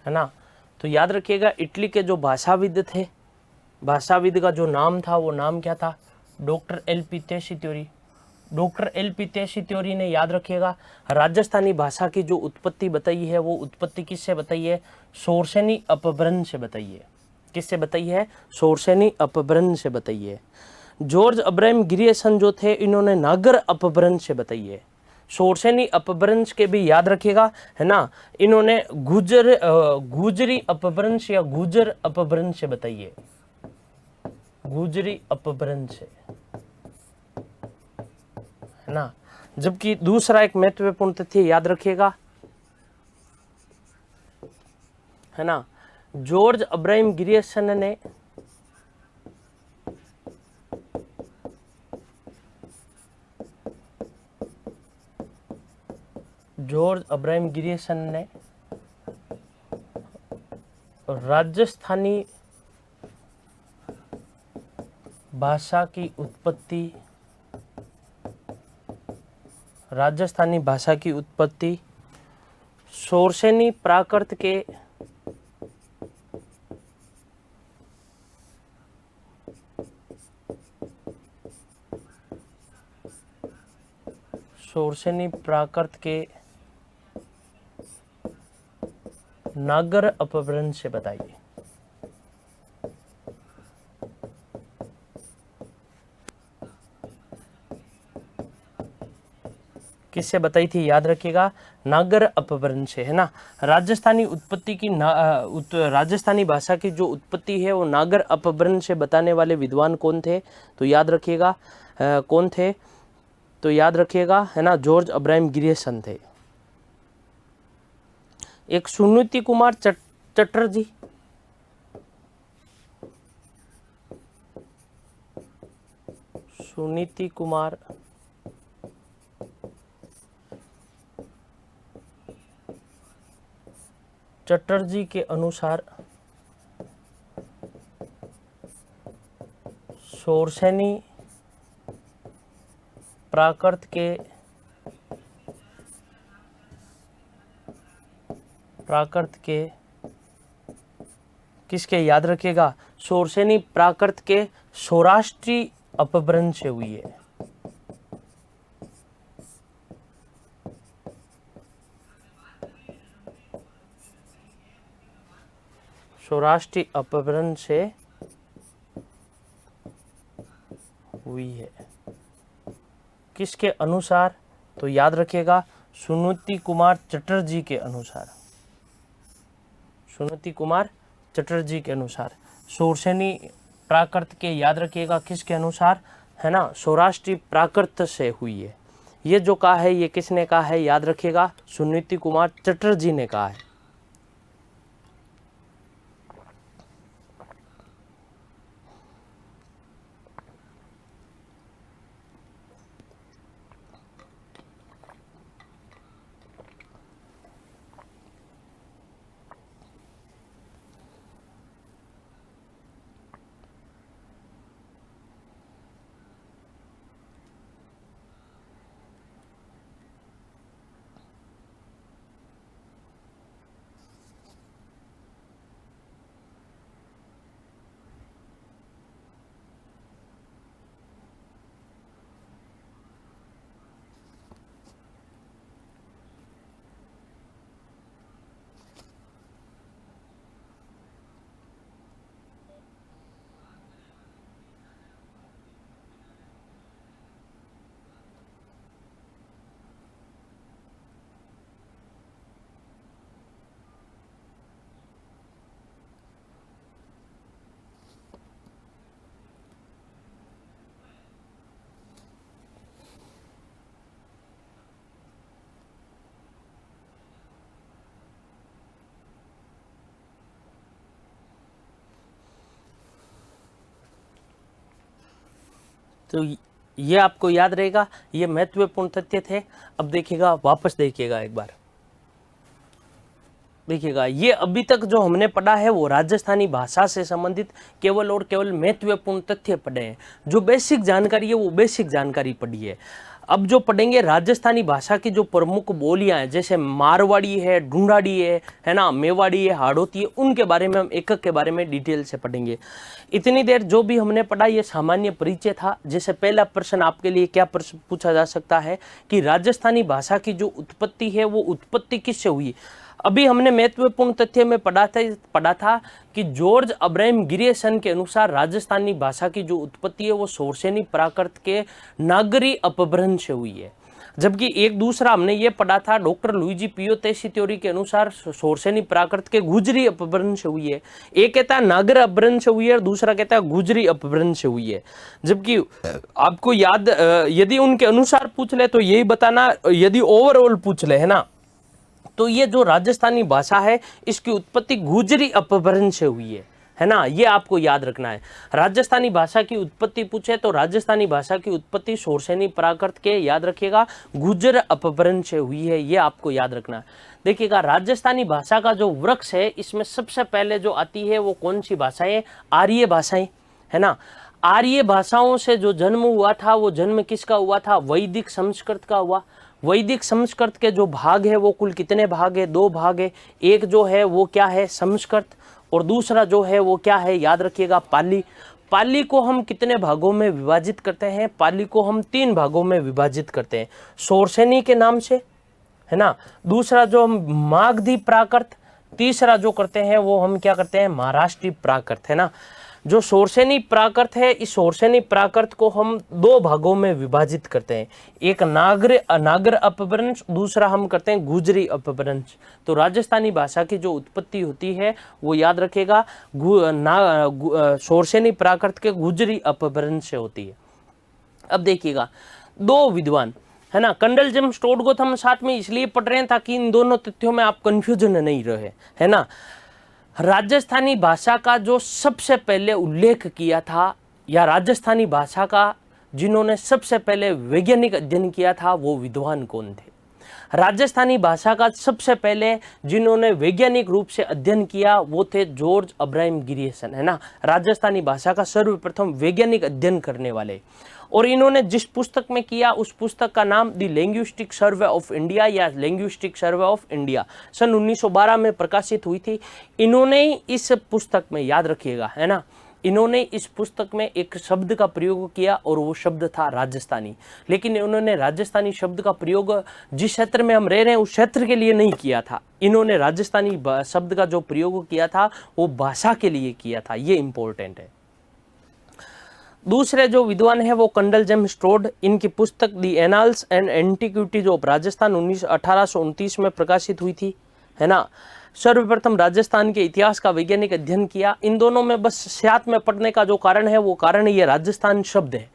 है ना। तो याद रखिएगा, इटली के जो भाषाविद थे, भाषाविद का जो नाम था वो नाम क्या था? Doctor L P. Tessitori. Doctor L P. Tessitori ने, याद रखिएगा, राजस्थानी भाषा की जो उत्पत्ति बताई है वो उत्पत्ति किससे बताई है? शोरसेनी अपभ्रंश से बताई है। किससे बताई है? शोरसेनी अपभ्रंश से बताई है। जॉर्ज अब्राहम ग्रियर्सन जो थे, इन्होंने नागर अपभ्रंश से बताई है। शोरसेनी अपभ्रंश के भी याद रखिएगा, है ना, इन्होंने गुजरी अपभ्रंश या गुजर अपभ्रंश से बताई है। गुजरी अपभ्रंश से, है ना। जबकि दूसरा एक महत्वपूर्ण तथ्य याद रखिएगा, है ना, जॉर्ज अब्राहम ग्रियर्सन ने राजस्थानी भाषा की उत्पत्ति शोरसेनी प्राकृत के नागर अपभ्रंश से बताइए। किससे बताई थी? याद रखिएगा, नागर अपभ्रंश से, है ना। राजस्थानी उत्पत्ति की राजस्थानी भाषा की जो उत्पत्ति है वो नागर अपभ्रंश से बताने वाले विद्वान कौन थे? तो याद रखिएगा, कौन थे? तो याद रखिएगा, है ना, जॉर्ज अब्राहम ग्रियर्सन थे। एक सुनीति कुमार चटर्जी, सुनीति कुमार चटर्जी के अनुसार शोरसेनी प्राकृत के किसके? याद रखिएगा, शोरसेनी प्राकृत के सौराष्ट्री अपभ्रंश से हुई है। सौराष्ट्री अपभ्रंश से हुई है। किसके अनुसार? तो याद रखिएगा, सुनीति कुमार चटर्जी के अनुसार। सुनीति कुमार चटर्जी के अनुसार शोरसेनी प्राकृत के, याद रखिएगा, किसके अनुसार? है ना, सौराष्ट्री प्राकृत से हुई है। ये जो कहा है, ये किसने कहा है? याद रखिएगा, सुनीति कुमार चटर्जी ने कहा है। तो ये आपको याद रहेगा, ये महत्वपूर्ण तथ्य थे। अब देखिएगा, वापस देखिएगा एक बार, देखिएगा ये अभी तक जो हमने पढ़ा है वो राजस्थानी भाषा से संबंधित केवल और केवल महत्वपूर्ण तथ्य पढ़े हैं। जो बेसिक जानकारी है वो बेसिक जानकारी पढ़ी है। अब जो पढ़ेंगे राजस्थानी भाषा की जो प्रमुख बोलियां हैं, जैसे मारवाड़ी है, ढूंढाड़ी है ना, मेवाड़ी है, हाड़ौती है, उनके बारे में हम एक एक के बारे में डिटेल से पढ़ेंगे। इतनी देर जो भी हमने पढ़ा ये सामान्य परिचय था। जैसे पहला प्रश्न आपके लिए क्या प्रश्न पूछा जा सकता है कि राजस्थानी भाषा की जो उत्पत्ति है वो उत्पत्ति किससे हुई। अभी हमने महत्वपूर्ण तथ्य में पढ़ा था कि जॉर्ज अब्राहम गिरियसन के अनुसार राजस्थानी भाषा की जो उत्पत्ति है वो सोरसेनी प्राकृत के नागरी अपभ्रंश से हुई है। जबकि एक दूसरा हमने ये पढ़ा था डॉक्टर लुइजी पियोतेसी थ्योरी के अनुसार सोरसेनी प्राकृत के गुजरी अपभ्रंश से हुई है। एक कहता है नागर अपभ्रंश से हुई है और दूसरा कहता है गुजरी अपभ्रंश से हुई है। जबकि आपको याद, यदि उनके अनुसार पूछ ले तो यही बताना, यदि ओवरऑल पूछ ले है ना, तो ये जो राजस्थानी भाषा है इसकी उत्पत्ति गुजरी अपभ्रंश से हुई है ना, ये आपको याद रखना है। राजस्थानी भाषा की उत्पत्ति पूछे तो राजस्थानी भाषा की उत्पत्ति सोरसेनी प्राकृत के, याद रखिएगा, गुजर अपभ्रंश से हुई है, ये आपको याद रखना है। देखिएगा राजस्थानी भाषा का जो वृक्ष है इसमें सबसे पहले जो आती है वो कौन सी भाषाएं, आर्य भाषाएं, है ना। आर्य भाषाओं से जो जन्म हुआ था वो जन्म किसका हुआ था, वैदिक संस्कृत का हुआ। वैदिक संस्कृत के जो भाग है वो कुल कितने भाग है, 2 भाग है। एक जो है वो क्या है, संस्कृत, और दूसरा जो है वो क्या है, याद रखिएगा, पाली। पाली को हम कितने भागों में विभाजित करते हैं, पाली को हम 3 भागों में विभाजित करते हैं, सोरसेनी के नाम से, है ना। दूसरा जो हम मागधी प्राकृत, तीसरा जो करते हैं वो हम क्या करते हैं, महाराष्ट्री प्राकृत, है ना। जो सोरसेनी प्राकृत है इस सोरसेनी प्राकृत को हम 2 भागों में विभाजित करते हैं, एक नागर अपभ्रंश, दूसरा हम करते हैं गुजरी अपभ्रंश। तो राजस्थानी भाषा की जो उत्पत्ति होती है वो याद रखेगा सोरसेनी प्राकृत के गुजरी अपभ्रंश से होती है। अब देखिएगा 2 विद्वान, है ना, कंडल जेम्स टोडगोथ हम साथ में इसलिए पढ़ रहे हैं ताकि इन दोनों तथ्यों में आप कंफ्यूजन नहीं रहे, है ना। राजस्थानी भाषा का जो सबसे पहले उल्लेख किया था, या राजस्थानी भाषा का जिन्होंने सबसे पहले वैज्ञानिक अध्ययन किया था वो विद्वान कौन थे। राजस्थानी भाषा का सबसे पहले जिन्होंने वैज्ञानिक रूप से अध्ययन किया वो थे जॉर्ज अब्राहम गिरियसन, है ना, राजस्थानी भाषा का सर्वप्रथम वैज्ञानिक अध्ययन करने वाले। और इन्होंने जिस पुस्तक में किया उस पुस्तक का नाम the linguistic survey of India या लिंग्विस्टिक सर्वे ऑफ इंडिया सन 1912 में प्रकाशित हुई थी। इन्होंने इस पुस्तक में, याद रखिएगा, है ना, इन्होंने इस पुस्तक में एक शब्द का प्रयोग किया और वो शब्द था राजस्थानी। लेकिन इन्होंने राजस्थानी शब्द का प्रयोग जिस क्षेत्र में हम रह रहे हैं उस क्षेत्र के लिए नहीं किया था। इन्होंने राजस्थानी शब्द का जो प्रयोग किया था वो भाषा के लिए किया था, ये इंपॉर्टेंट है। दूसरे जो विद्वान है वो कंडल जेम्स टोड, इनकी पुस्तक the annals and antiquities of Rajasthan 1829 में प्रकाशित हुई थी, है ना। सर्वप्रथम राजस्थान के इतिहास का वैज्ञानिक अध्ययन किया। इन दोनों में बस साथ में पढ़ने का जो कारण है वो कारण ये राजस्थान शब्द है।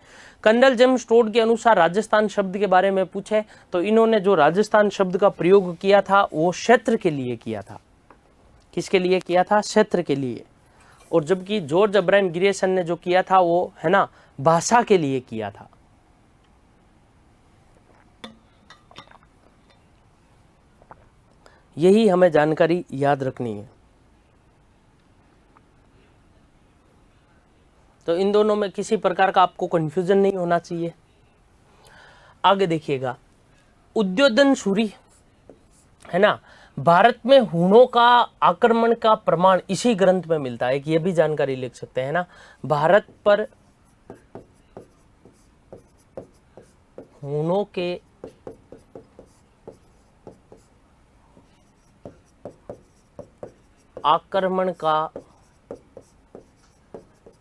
कंडल जेम्स टोड के अनुसार राजस्थान शब्द के बारे में पूछे तो इन्होंने जो राजस्थान शब्द का प्रयोग किया था वो क्षेत्र के लिए किया था। किसके लिए किया था, क्षेत्र के लिए। और जबकि जॉर्ज अब्राहम गिरियसन ने जो किया था वो, है ना, भाषा के लिए किया था। यही हमें जानकारी याद रखनी है। तो इन दोनों में किसी प्रकार का आपको कंफ्यूजन नहीं होना चाहिए। आगे देखिएगा, उद्योधन सूरी, है ना, भारत में हूणों का आक्रमण का प्रमाण इसी ग्रंथ में मिलता है। ये भी जानकारी लिख सकते हैं ना, भारत पर हूणों के आक्रमण का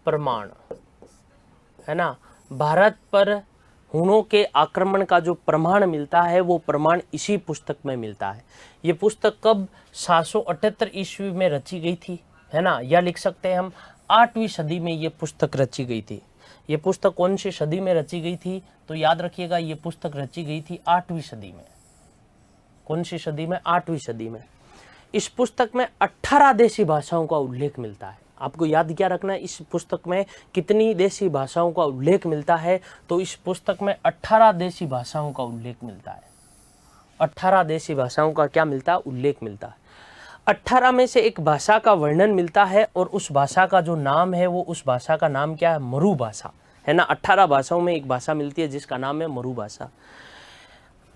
प्रमाण, है ना, भारत पर हूणों के आक्रमण का जो प्रमाण मिलता है वो प्रमाण इसी पुस्तक में मिलता है। ये पुस्तक कब 778 ईस्वी में रची गई थी, है ना, या लिख सकते हैं हम 8वीं सदी में ये पुस्तक रची गई थी। ये पुस्तक कौन सी सदी में रची गई थी, तो याद रखिएगा ये पुस्तक रची गई थी 8वीं सदी में। कौन सी सदी में, 8वीं सदी में। इस पुस्तक में 18 देशी भाषाओं का उल्लेख मिलता है। आपको याद क्या रखना है, इस पुस्तक में कितनी देशी भाषाओं का उल्लेख मिलता है, तो इस पुस्तक में 18 देशी भाषाओं का उल्लेख मिलता है। 18 देशी भाषाओं का क्या मिलता है, उल्लेख मिलता है। 18 में से एक भाषा का वर्णन मिलता है और उस भाषा का जो नाम है वो उस भाषा का नाम क्या है, मरु भाषा है ना। 18 भाषाओं में एक भाषा मिलती है जिसका नाम है मरु भाषा।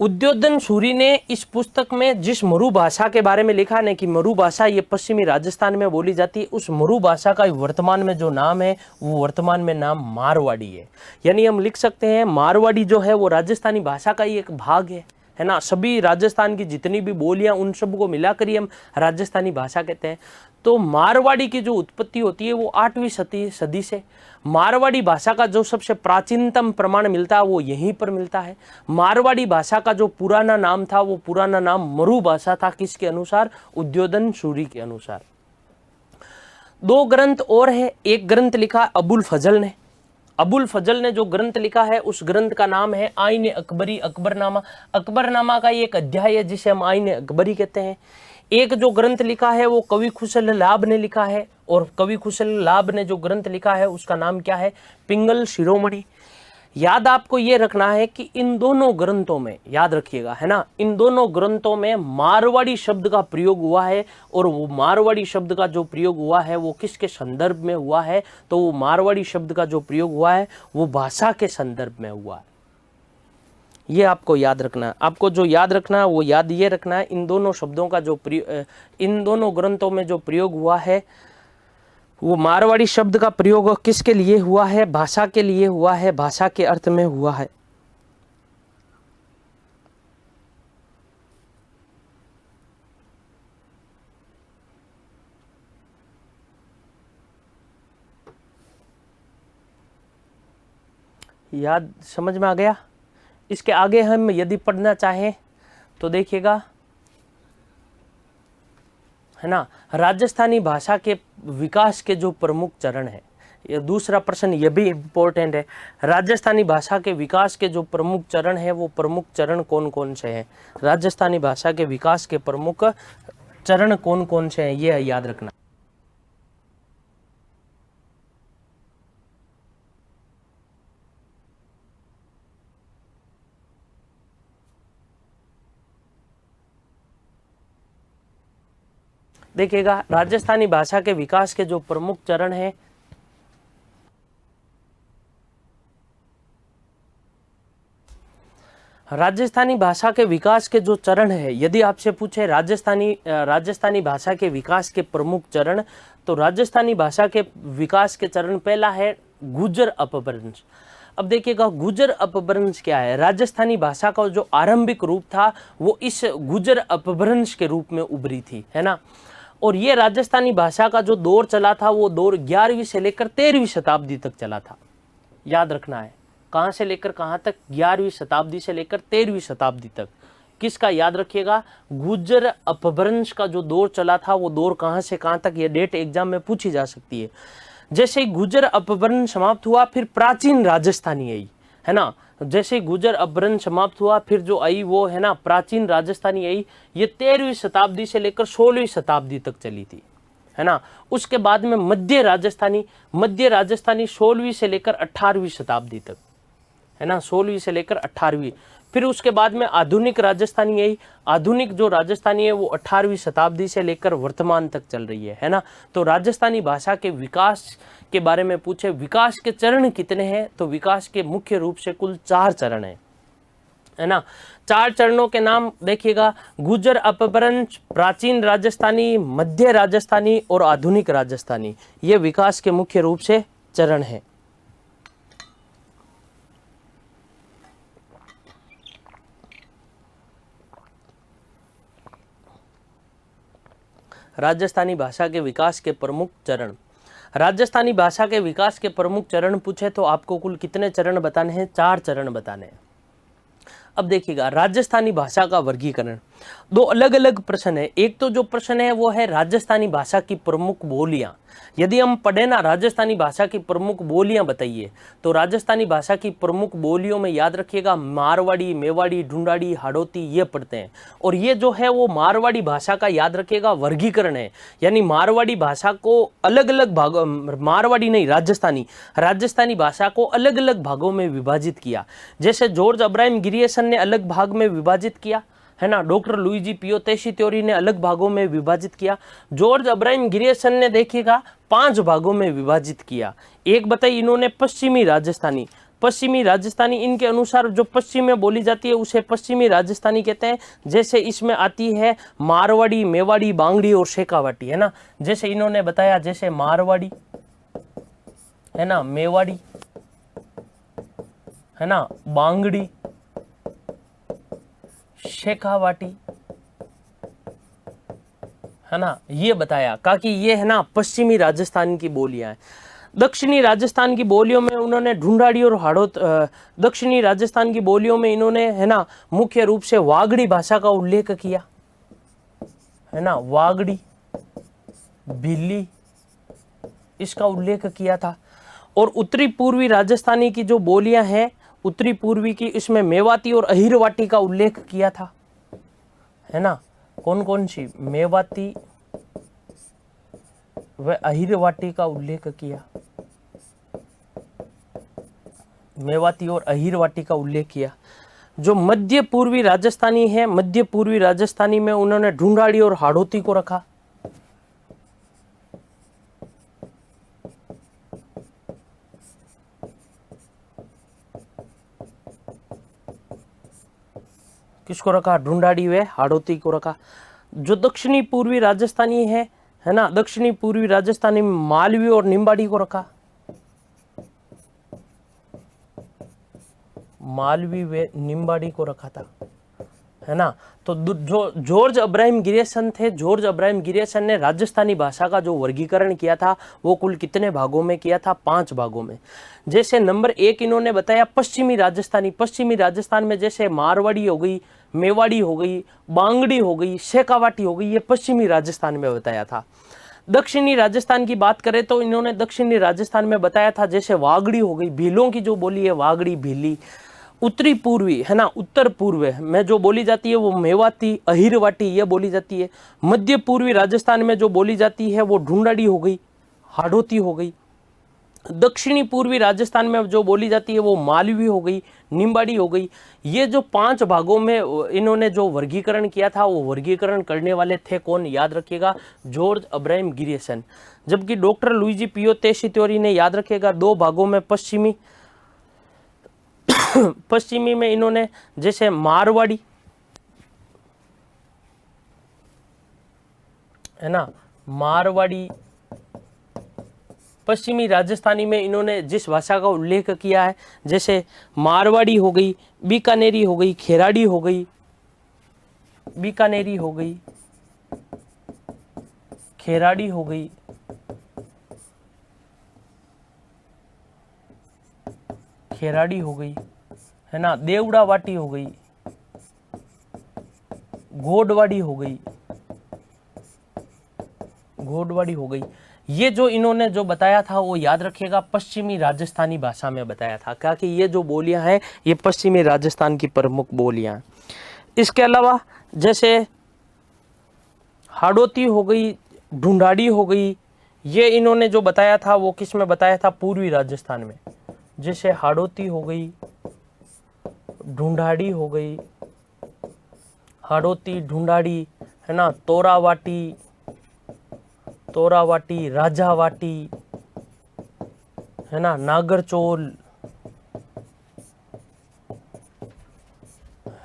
उद्योधन सूरी ने इस पुस्तक में जिस मरु भाषा के बारे में लिखा है कि मरु भाषा ये पश्चिमी राजस्थान में बोली जाती है, उस मरु भाषा का वर्तमान में जो नाम है वो वर्तमान में नाम मारवाड़ी है। यानी हम लिख सकते हैं मारवाड़ी जो है वो राजस्थानी भाषा का ही एक भाग है ना। सभी राजस्थान की जितनी भी बोलियां उन सब को मिलाकर ही हम राजस्थानी भाषा कहते हैं। तो मारवाड़ी की जो उत्पत्ति होती है वो 8वीं सदी से। मारवाड़ी भाषा का जो सबसे प्राचीनतम प्रमाण मिलता है वो यहीं पर मिलता है। मारवाड़ी भाषा का जो पुराना नाम था वो पुराना नाम मरु भाषा था। किसके अनुसार, उद्योधन सूरी के अनुसार। 2 ग्रंथ और है, एक ग्रंथ लिखा अबुल फजल ने। अबुल फजल ने जो ग्रंथ लिखा है उस ग्रंथ का नाम है आईन अकबरी, अकबरनामा। अकबरनामा का एक अध्याय है जिसे हम आईन अकबरी कहते हैं। एक जो ग्रंथ लिखा है वो कवि खुशल लाभ ने लिखा है, और कवि खुशल लाभ ने जो ग्रंथ लिखा है उसका नाम क्या है, पिंगल शिरोमणि। याद आपको ये रखना है कि इन दोनों ग्रंथों में, याद रखिएगा है ना, इन दोनों ग्रंथों में मारवाड़ी शब्द का प्रयोग हुआ है। और वो मारवाड़ी शब्द का जो प्रयोग हुआ है वो किसके संदर्भ में हुआ है, तो वो मारवाड़ी शब्द का जो प्रयोग हुआ है वो भाषा के संदर्भ में हुआ है। ये आपको याद रखना है। आपको जो याद रखना है वो याद ये रखना है, इन दोनों शब्दों का जो इन दोनों ग्रंथों में जो प्रयोग हुआ है वो मारवाड़ी शब्द का प्रयोग किसके लिए हुआ है, भाषा के लिए हुआ है, भाषा के अर्थ में हुआ है। याद समझ में आ गया। इसके आगे हम यदि पढ़ना चाहें तो देखिएगा है ना, राजस्थानी भाषा के विकास के जो प्रमुख चरण है, ये दूसरा प्रश्न ये भी इम्पोर्टेंट है। राजस्थानी भाषा के विकास के जो प्रमुख चरण है वो प्रमुख चरण कौन कौन से हैं, राजस्थानी भाषा के विकास के प्रमुख चरण कौन कौन से हैं, ये याद रखना। देखिएगा राजस्थानी भाषा के विकास के जो प्रमुख चरण हैं, राजस्थानी भाषा के विकास के जो चरण है, यदि आपसे पूछे राजस्थानी भाषा के विकास के प्रमुख चरण, तो राजस्थानी भाषा के विकास के चरण पहला है गुर्जर अपभ्रंश। अब देखिएगा गुर्जर अपभ्रंश क्या है, राजस्थानी भाषा का जो आरंभिक रूप था वो इस गुर्जर अपभ्रंश के रूप में उभरी थी, है ना। और ये राजस्थानी भाषा का जो दौर चला था वो दौर 11वीं से लेकर 13वीं शताब्दी तक चला था। याद रखना है, कहाँ से लेकर कहाँ तक, 11वीं शताब्दी से लेकर 13वीं शताब्दी तक। किसका, याद रखिएगा, गुर्जर अपभ्रंश का जो दौर चला था वो दौर कहाँ से कहाँ तक, ये डेट एग्जाम में पूछी जा सकती है। जैसे ही गुर्जर अपभ्रंश समाप्त हुआ फिर प्राचीन राजस्थानी आई, है ना। जैसे गुर्जर अपभ्रंश समाप्त हुआ फिर जो आई वो है ना प्राचीन राजस्थानी आई। ये 13वीं शताब्दी से लेकर 16वीं शताब्दी तक चली थी, है ना। उसके बाद में मध्य राजस्थानी 16वीं से लेकर 18वीं शताब्दी तक, है ना, 16वीं से लेकर 18वीं। फिर उसके बाद में आधुनिक राजस्थानी आई। आधुनिक जो राजस्थानी है वो 18वीं शताब्दी से लेकर वर्तमान तक चल रही है ना। तो राजस्थानी भाषा के विकास के बारे में पूछे, विकास के चरण कितने हैं, तो विकास के मुख्य रूप से कुल 4 चरण हैं, है ना। 4 चरणों के नाम देखिएगा, गुर्जर अपभ्रंश, प्राचीन राजस्थानी, मध्य राजस्थानी और आधुनिक राजस्थानी। ये विकास के मुख्य रूप से चरण हैं। राजस्थानी भाषा के विकास के प्रमुख चरण, राजस्थानी भाषा के विकास के प्रमुख चरण पूछे तो आपको कुल कितने चरण बताने हैं, 4 चरण बताने हैं। अब देखिएगा राजस्थानी भाषा का वर्गीकरण, दो अलग अलग प्रश्न है। एक तो जो प्रश्न है वो है राजस्थानी भाषा की प्रमुख बोलियां। यदि हम पढ़े ना राजस्थानी भाषा की प्रमुख बोलियां बताइए, तो राजस्थानी भाषा की प्रमुख बोलियों में याद रखिएगा मारवाड़ी, मेवाड़ी, ढूंढाड़ी, हाड़ौती ये पढ़ते हैं। और ये जो है वो मारवाड़ी भाषा का याद रखिएगा वर्गीकरण है, यानी मारवाड़ी भाषा को अलग अलग भागों, मारवाड़ी नहीं राजस्थानी भाषा को अलग अलग भागों में विभाजित किया। जैसे जॉर्ज अब्राहम ग्रियर्सन ने अलग भाग में विभाजित किया है ना, डॉक्टर लुइजी पियो तेशीत्योरी ने अलग भागों में विभाजित किया। जॉर्ज अब्राहम ग्रियर्सन ने देखिएगा 5 भागों में विभाजित किया। एक बताइए इन्होंने पश्चिमी राजस्थानी, इनके अनुसार जो पश्चिम में बोली जाती है उसे पश्चिमी राजस्थानी कहते हैं। जैसे इसमें आती है मारवाड़ी, मेवाड़ी, बांगड़ी और शेखावाटी, है ना। जैसे इन्होंने बताया, जैसे मारवाड़ी है ना, मेवाड़ी है ना, बांगड़ी, शेखावाटी है ना, ये बताया कहा कि ये है ना पश्चिमी राजस्थान की बोलियां हैं। दक्षिणी राजस्थान की बोलियों में उन्होंने ढूंढाड़ी और हाड़ौत, दक्षिणी राजस्थान की बोलियों में इन्होंने है ना मुख्य रूप से वागड़ी भाषा का उल्लेख किया, है ना, वागड़ी, भिल्ली, इसका उल्लेख किया था। और उत्तरी पूर्वी राजस्थानी की जो बोलियां हैं, उत्तरी पूर्वी की, इसमें मेवाती और अहिरवाटी का उल्लेख किया था, है ना। कौन कौन सी? मेवाती व अहिरवाटी का उल्लेख किया, मेवाती और अहिरवाटी का उल्लेख किया। जो मध्य पूर्वी राजस्थानी है, मध्य पूर्वी राजस्थानी में उन्होंने ढूंढाड़ी और हाड़ौती को रखा। किसको रखा? ढूंढाड़ी व हाड़ौती को रखा। जो दक्षिणी पूर्वी राजस्थानी है ना, दक्षिणी पूर्वी राजस्थानी में मालवी और निम्बाड़ी को रखा, मालवी व निम्बाड़ी को रखा था, है ना। तो जो जॉर्ज अब्राहम ग्रियर्सन थे, जॉर्ज अब्राहम ग्रियर्सन ने राजस्थानी भाषा का जो वर्गीकरण किया था वो कुल कितने भागों में किया था? 5 भागों में। जैसे नंबर 1 इन्होंने बताया पश्चिमी राजस्थान में जैसे मारवाड़ी हो गई, मेवाड़ी हो गई, बांगड़ी हो गई, शेखावाटी हो गई, ये पश्चिमी राजस्थान में बताया था। दक्षिणी राजस्थान की बात करें तो इन्होंने दक्षिणी राजस्थान में बताया था जैसे वागड़ी हो गई, भीलों की जो बोली है वागड़ी, भीली। उत्तरी पूर्वी है ना, उत्तर पूर्व में जो बोली जाती है वो मेवाती, अहिरवाटी ये बोली जाती है। मध्य पूर्वी राजस्थान में जो बोली जाती है वो ढूंढाड़ी हो गई, हाड़ौती हो गई। दक्षिणी पूर्वी राजस्थान में जो बोली जाती है वो मालवी हो गई, निम्बाड़ी हो गई। ये जो 5 भागों में इन्होंने जो वर्गीकरण किया था वो वर्गीकरण करने वाले थे कौन? याद रखिएगा, जॉर्ज अब्राहम ग्रियर्सन। जबकि डॉक्टर लुइजी पियो तेशीत्योरी ने, याद रखिएगा, 2 भागों में पश्चिमी में इन्होंने जैसे मारवाड़ी है ना, मारवाड़ी, पश्चिमी राजस्थानी में इन्होंने जिस भाषा का उल्लेख किया है जैसे मारवाड़ी हो गई, बीकानेरी हो गई, खेराड़ी हो गई, बीकानेरी हो गई, खेराड़ी हो गई, खेराड़ी हो गई, है ना, देवड़ा वाटी हो गई, घोड़वाड़ी हो गई, घोड़वाड़ी हो गई। ये जो इन्होंने जो बताया था वो याद रखिएगा पश्चिमी राजस्थानी भाषा में बताया था, क्या कि ये जो बोलियां हैं ये पश्चिमी राजस्थान की प्रमुख बोलियां हैं। इसके अलावा जैसे हाड़ौती हो गई, ढूंढाड़ी हो गई, ये इन्होंने जो बताया था वो किस में बताया था? पूर्वी राजस्थान में। जैसे हाड़ौती हो गई, ढूंढाड़ी हो गई, हाड़ौती, ढूंढाड़ी, है ना, तोरावाटी, राजावाटी, है ना, नागरचोल,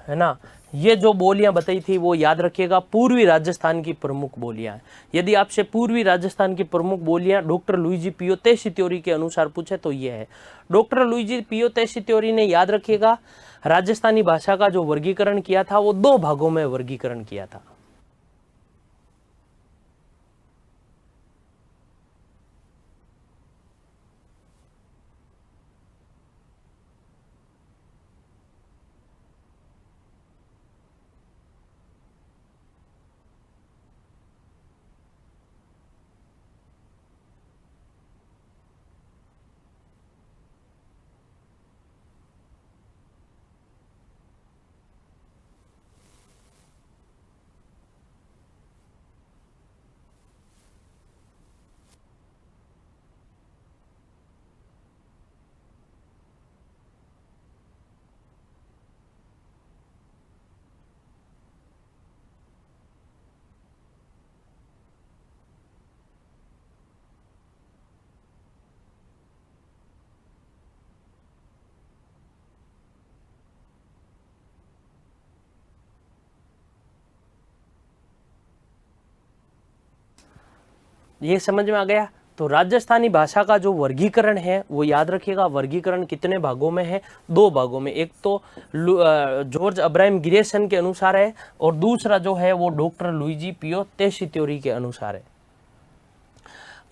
है ना। ये जो बोलियां बताई थी वो याद रखिएगा पूर्वी राजस्थान की प्रमुख बोलियां हैं। यदि आपसे पूर्वी राजस्थान की प्रमुख बोलियां डॉक्टर लुइजी पियो तेशीत्योरी के अनुसार पूछे तो ये है। डॉक्टर लुइजी पियो तेशीत्योरी ने, याद रखिएगा, राजस्थानी भाषा का जो वर्गीकरण किया था वो 2 भागों में वर्गीकरण किया था। ये समझ में आ गया। तो राजस्थानी भाषा का जो वर्गीकरण है वो याद रखिएगा, वर्गीकरण कितने भागों में है, 2 भागों में। एक तो जॉर्ज अब्राहम ग्रियर्सन के अनुसार है और दूसरा जो है वो डॉक्टर लुइजी पियो टेसिटोरी के अनुसार है।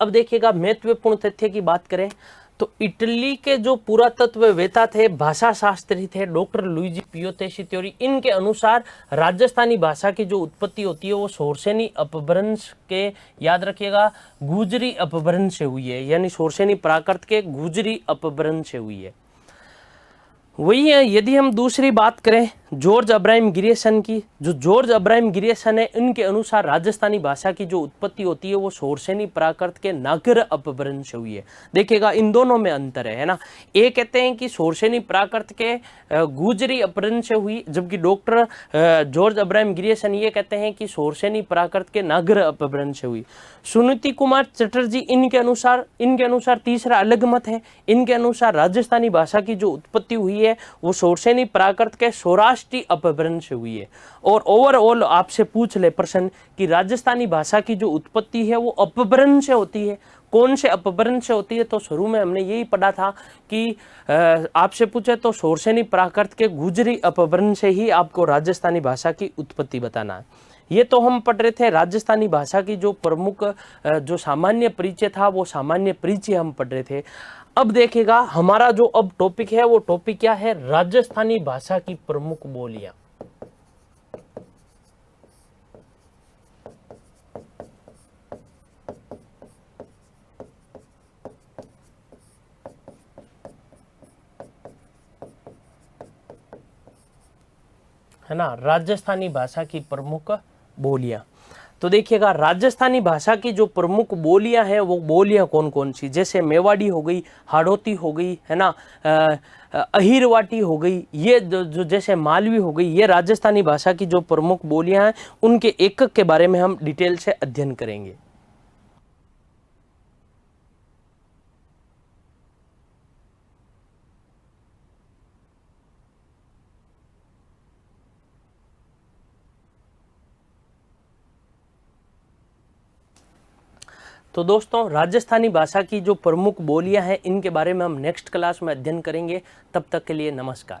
अब देखिएगा महत्वपूर्ण तथ्य की बात करें तो इटली के जो पुरातत्ववेत्ता थे, भाषा शास्त्री थे, डॉक्टर लुइजी पियो टेसिटोरी, इनके अनुसार राजस्थानी भाषा की जो उत्पत्ति होती है वो शोरसेनी अपभ्रंश के, याद रखिएगा, गुजरी अपभ्रंश से हुई है, यानी शोरसेनी प्राकृत के गुजरी अपभ्रंश से हुई है। वही है। यदि हम दूसरी बात करें जॉर्ज अब्राहम ग्रियर्सन की, जो जॉर्ज अब्राहम ग्रियर्सन है, इनके अनुसार राजस्थानी भाषा की जो उत्पत्ति होती है वो शोरसेनी प्राकृत के नागर अपभ्रंश से हुई है। देखिएगा इन दोनों में अंतर है ना। ये कहते हैं कि शोरसेनी प्राकृत के गुजरी अपभ्रंश से हुई, जबकि डॉक्टर जॉर्ज अब्राहम ग्रियर्सन ये कहते हैं कि शोरसेनी प्राकृत के नागर अपभ्रंश से हुई। सुनीति कुमार चटर्जी इनके अनुसार तीसरा अलग मत है। इनके अनुसार राजस्थानी भाषा की जो उत्पत्ति हुई है वो शोरसेनी प्राकृत के सौराष्ट्री अपभ्रंश से हुई है। और ओवरऑल आपसे पूछ ले प्रश्न कि राजस्थानी भाषा की जो उत्पत्ति है वो अपभ्रंश से होती है, कौन से अपभ्रंश से होती है, तो शुरू में हमने यही पढ़ा था कि आपसे पूछे तो शोरसेनी प्राकृत के गुजरी अपभ्रंश से ही आपको राजस्थानी भाषा की उत्पत्ति बताना है। ये तो हम पढ़ रहे थे राजस्थानी भाषा की जो प्रमुख जो सामान्य परिचय था वो सामान्य परिचय हम पढ़ रहे थे। अब देखिएगा हमारा जो अब टॉपिक है वो टॉपिक क्या है, राजस्थानी भाषा की प्रमुख बोलियां। है ना, राजस्थानी भाषा की प्रमुख बोलियां। तो देखिएगा राजस्थानी भाषा की जो प्रमुख बोलियां हैं वो बोलियां कौन कौन सी, जैसे मेवाड़ी हो गई, हाड़ौती हो गई, है ना, अहिरवाटी हो गई, ये जो जैसे मालवी हो गई, ये राजस्थानी भाषा की जो प्रमुख बोलियां हैं उनके एकक के बारे में हम डिटेल से अध्ययन करेंगे। तो दोस्तों राजस्थानी भाषा की जो प्रमुख बोलियां हैं इनके बारे में हम नेक्स्ट क्लास में अध्ययन करेंगे। तब तक के लिए नमस्कार।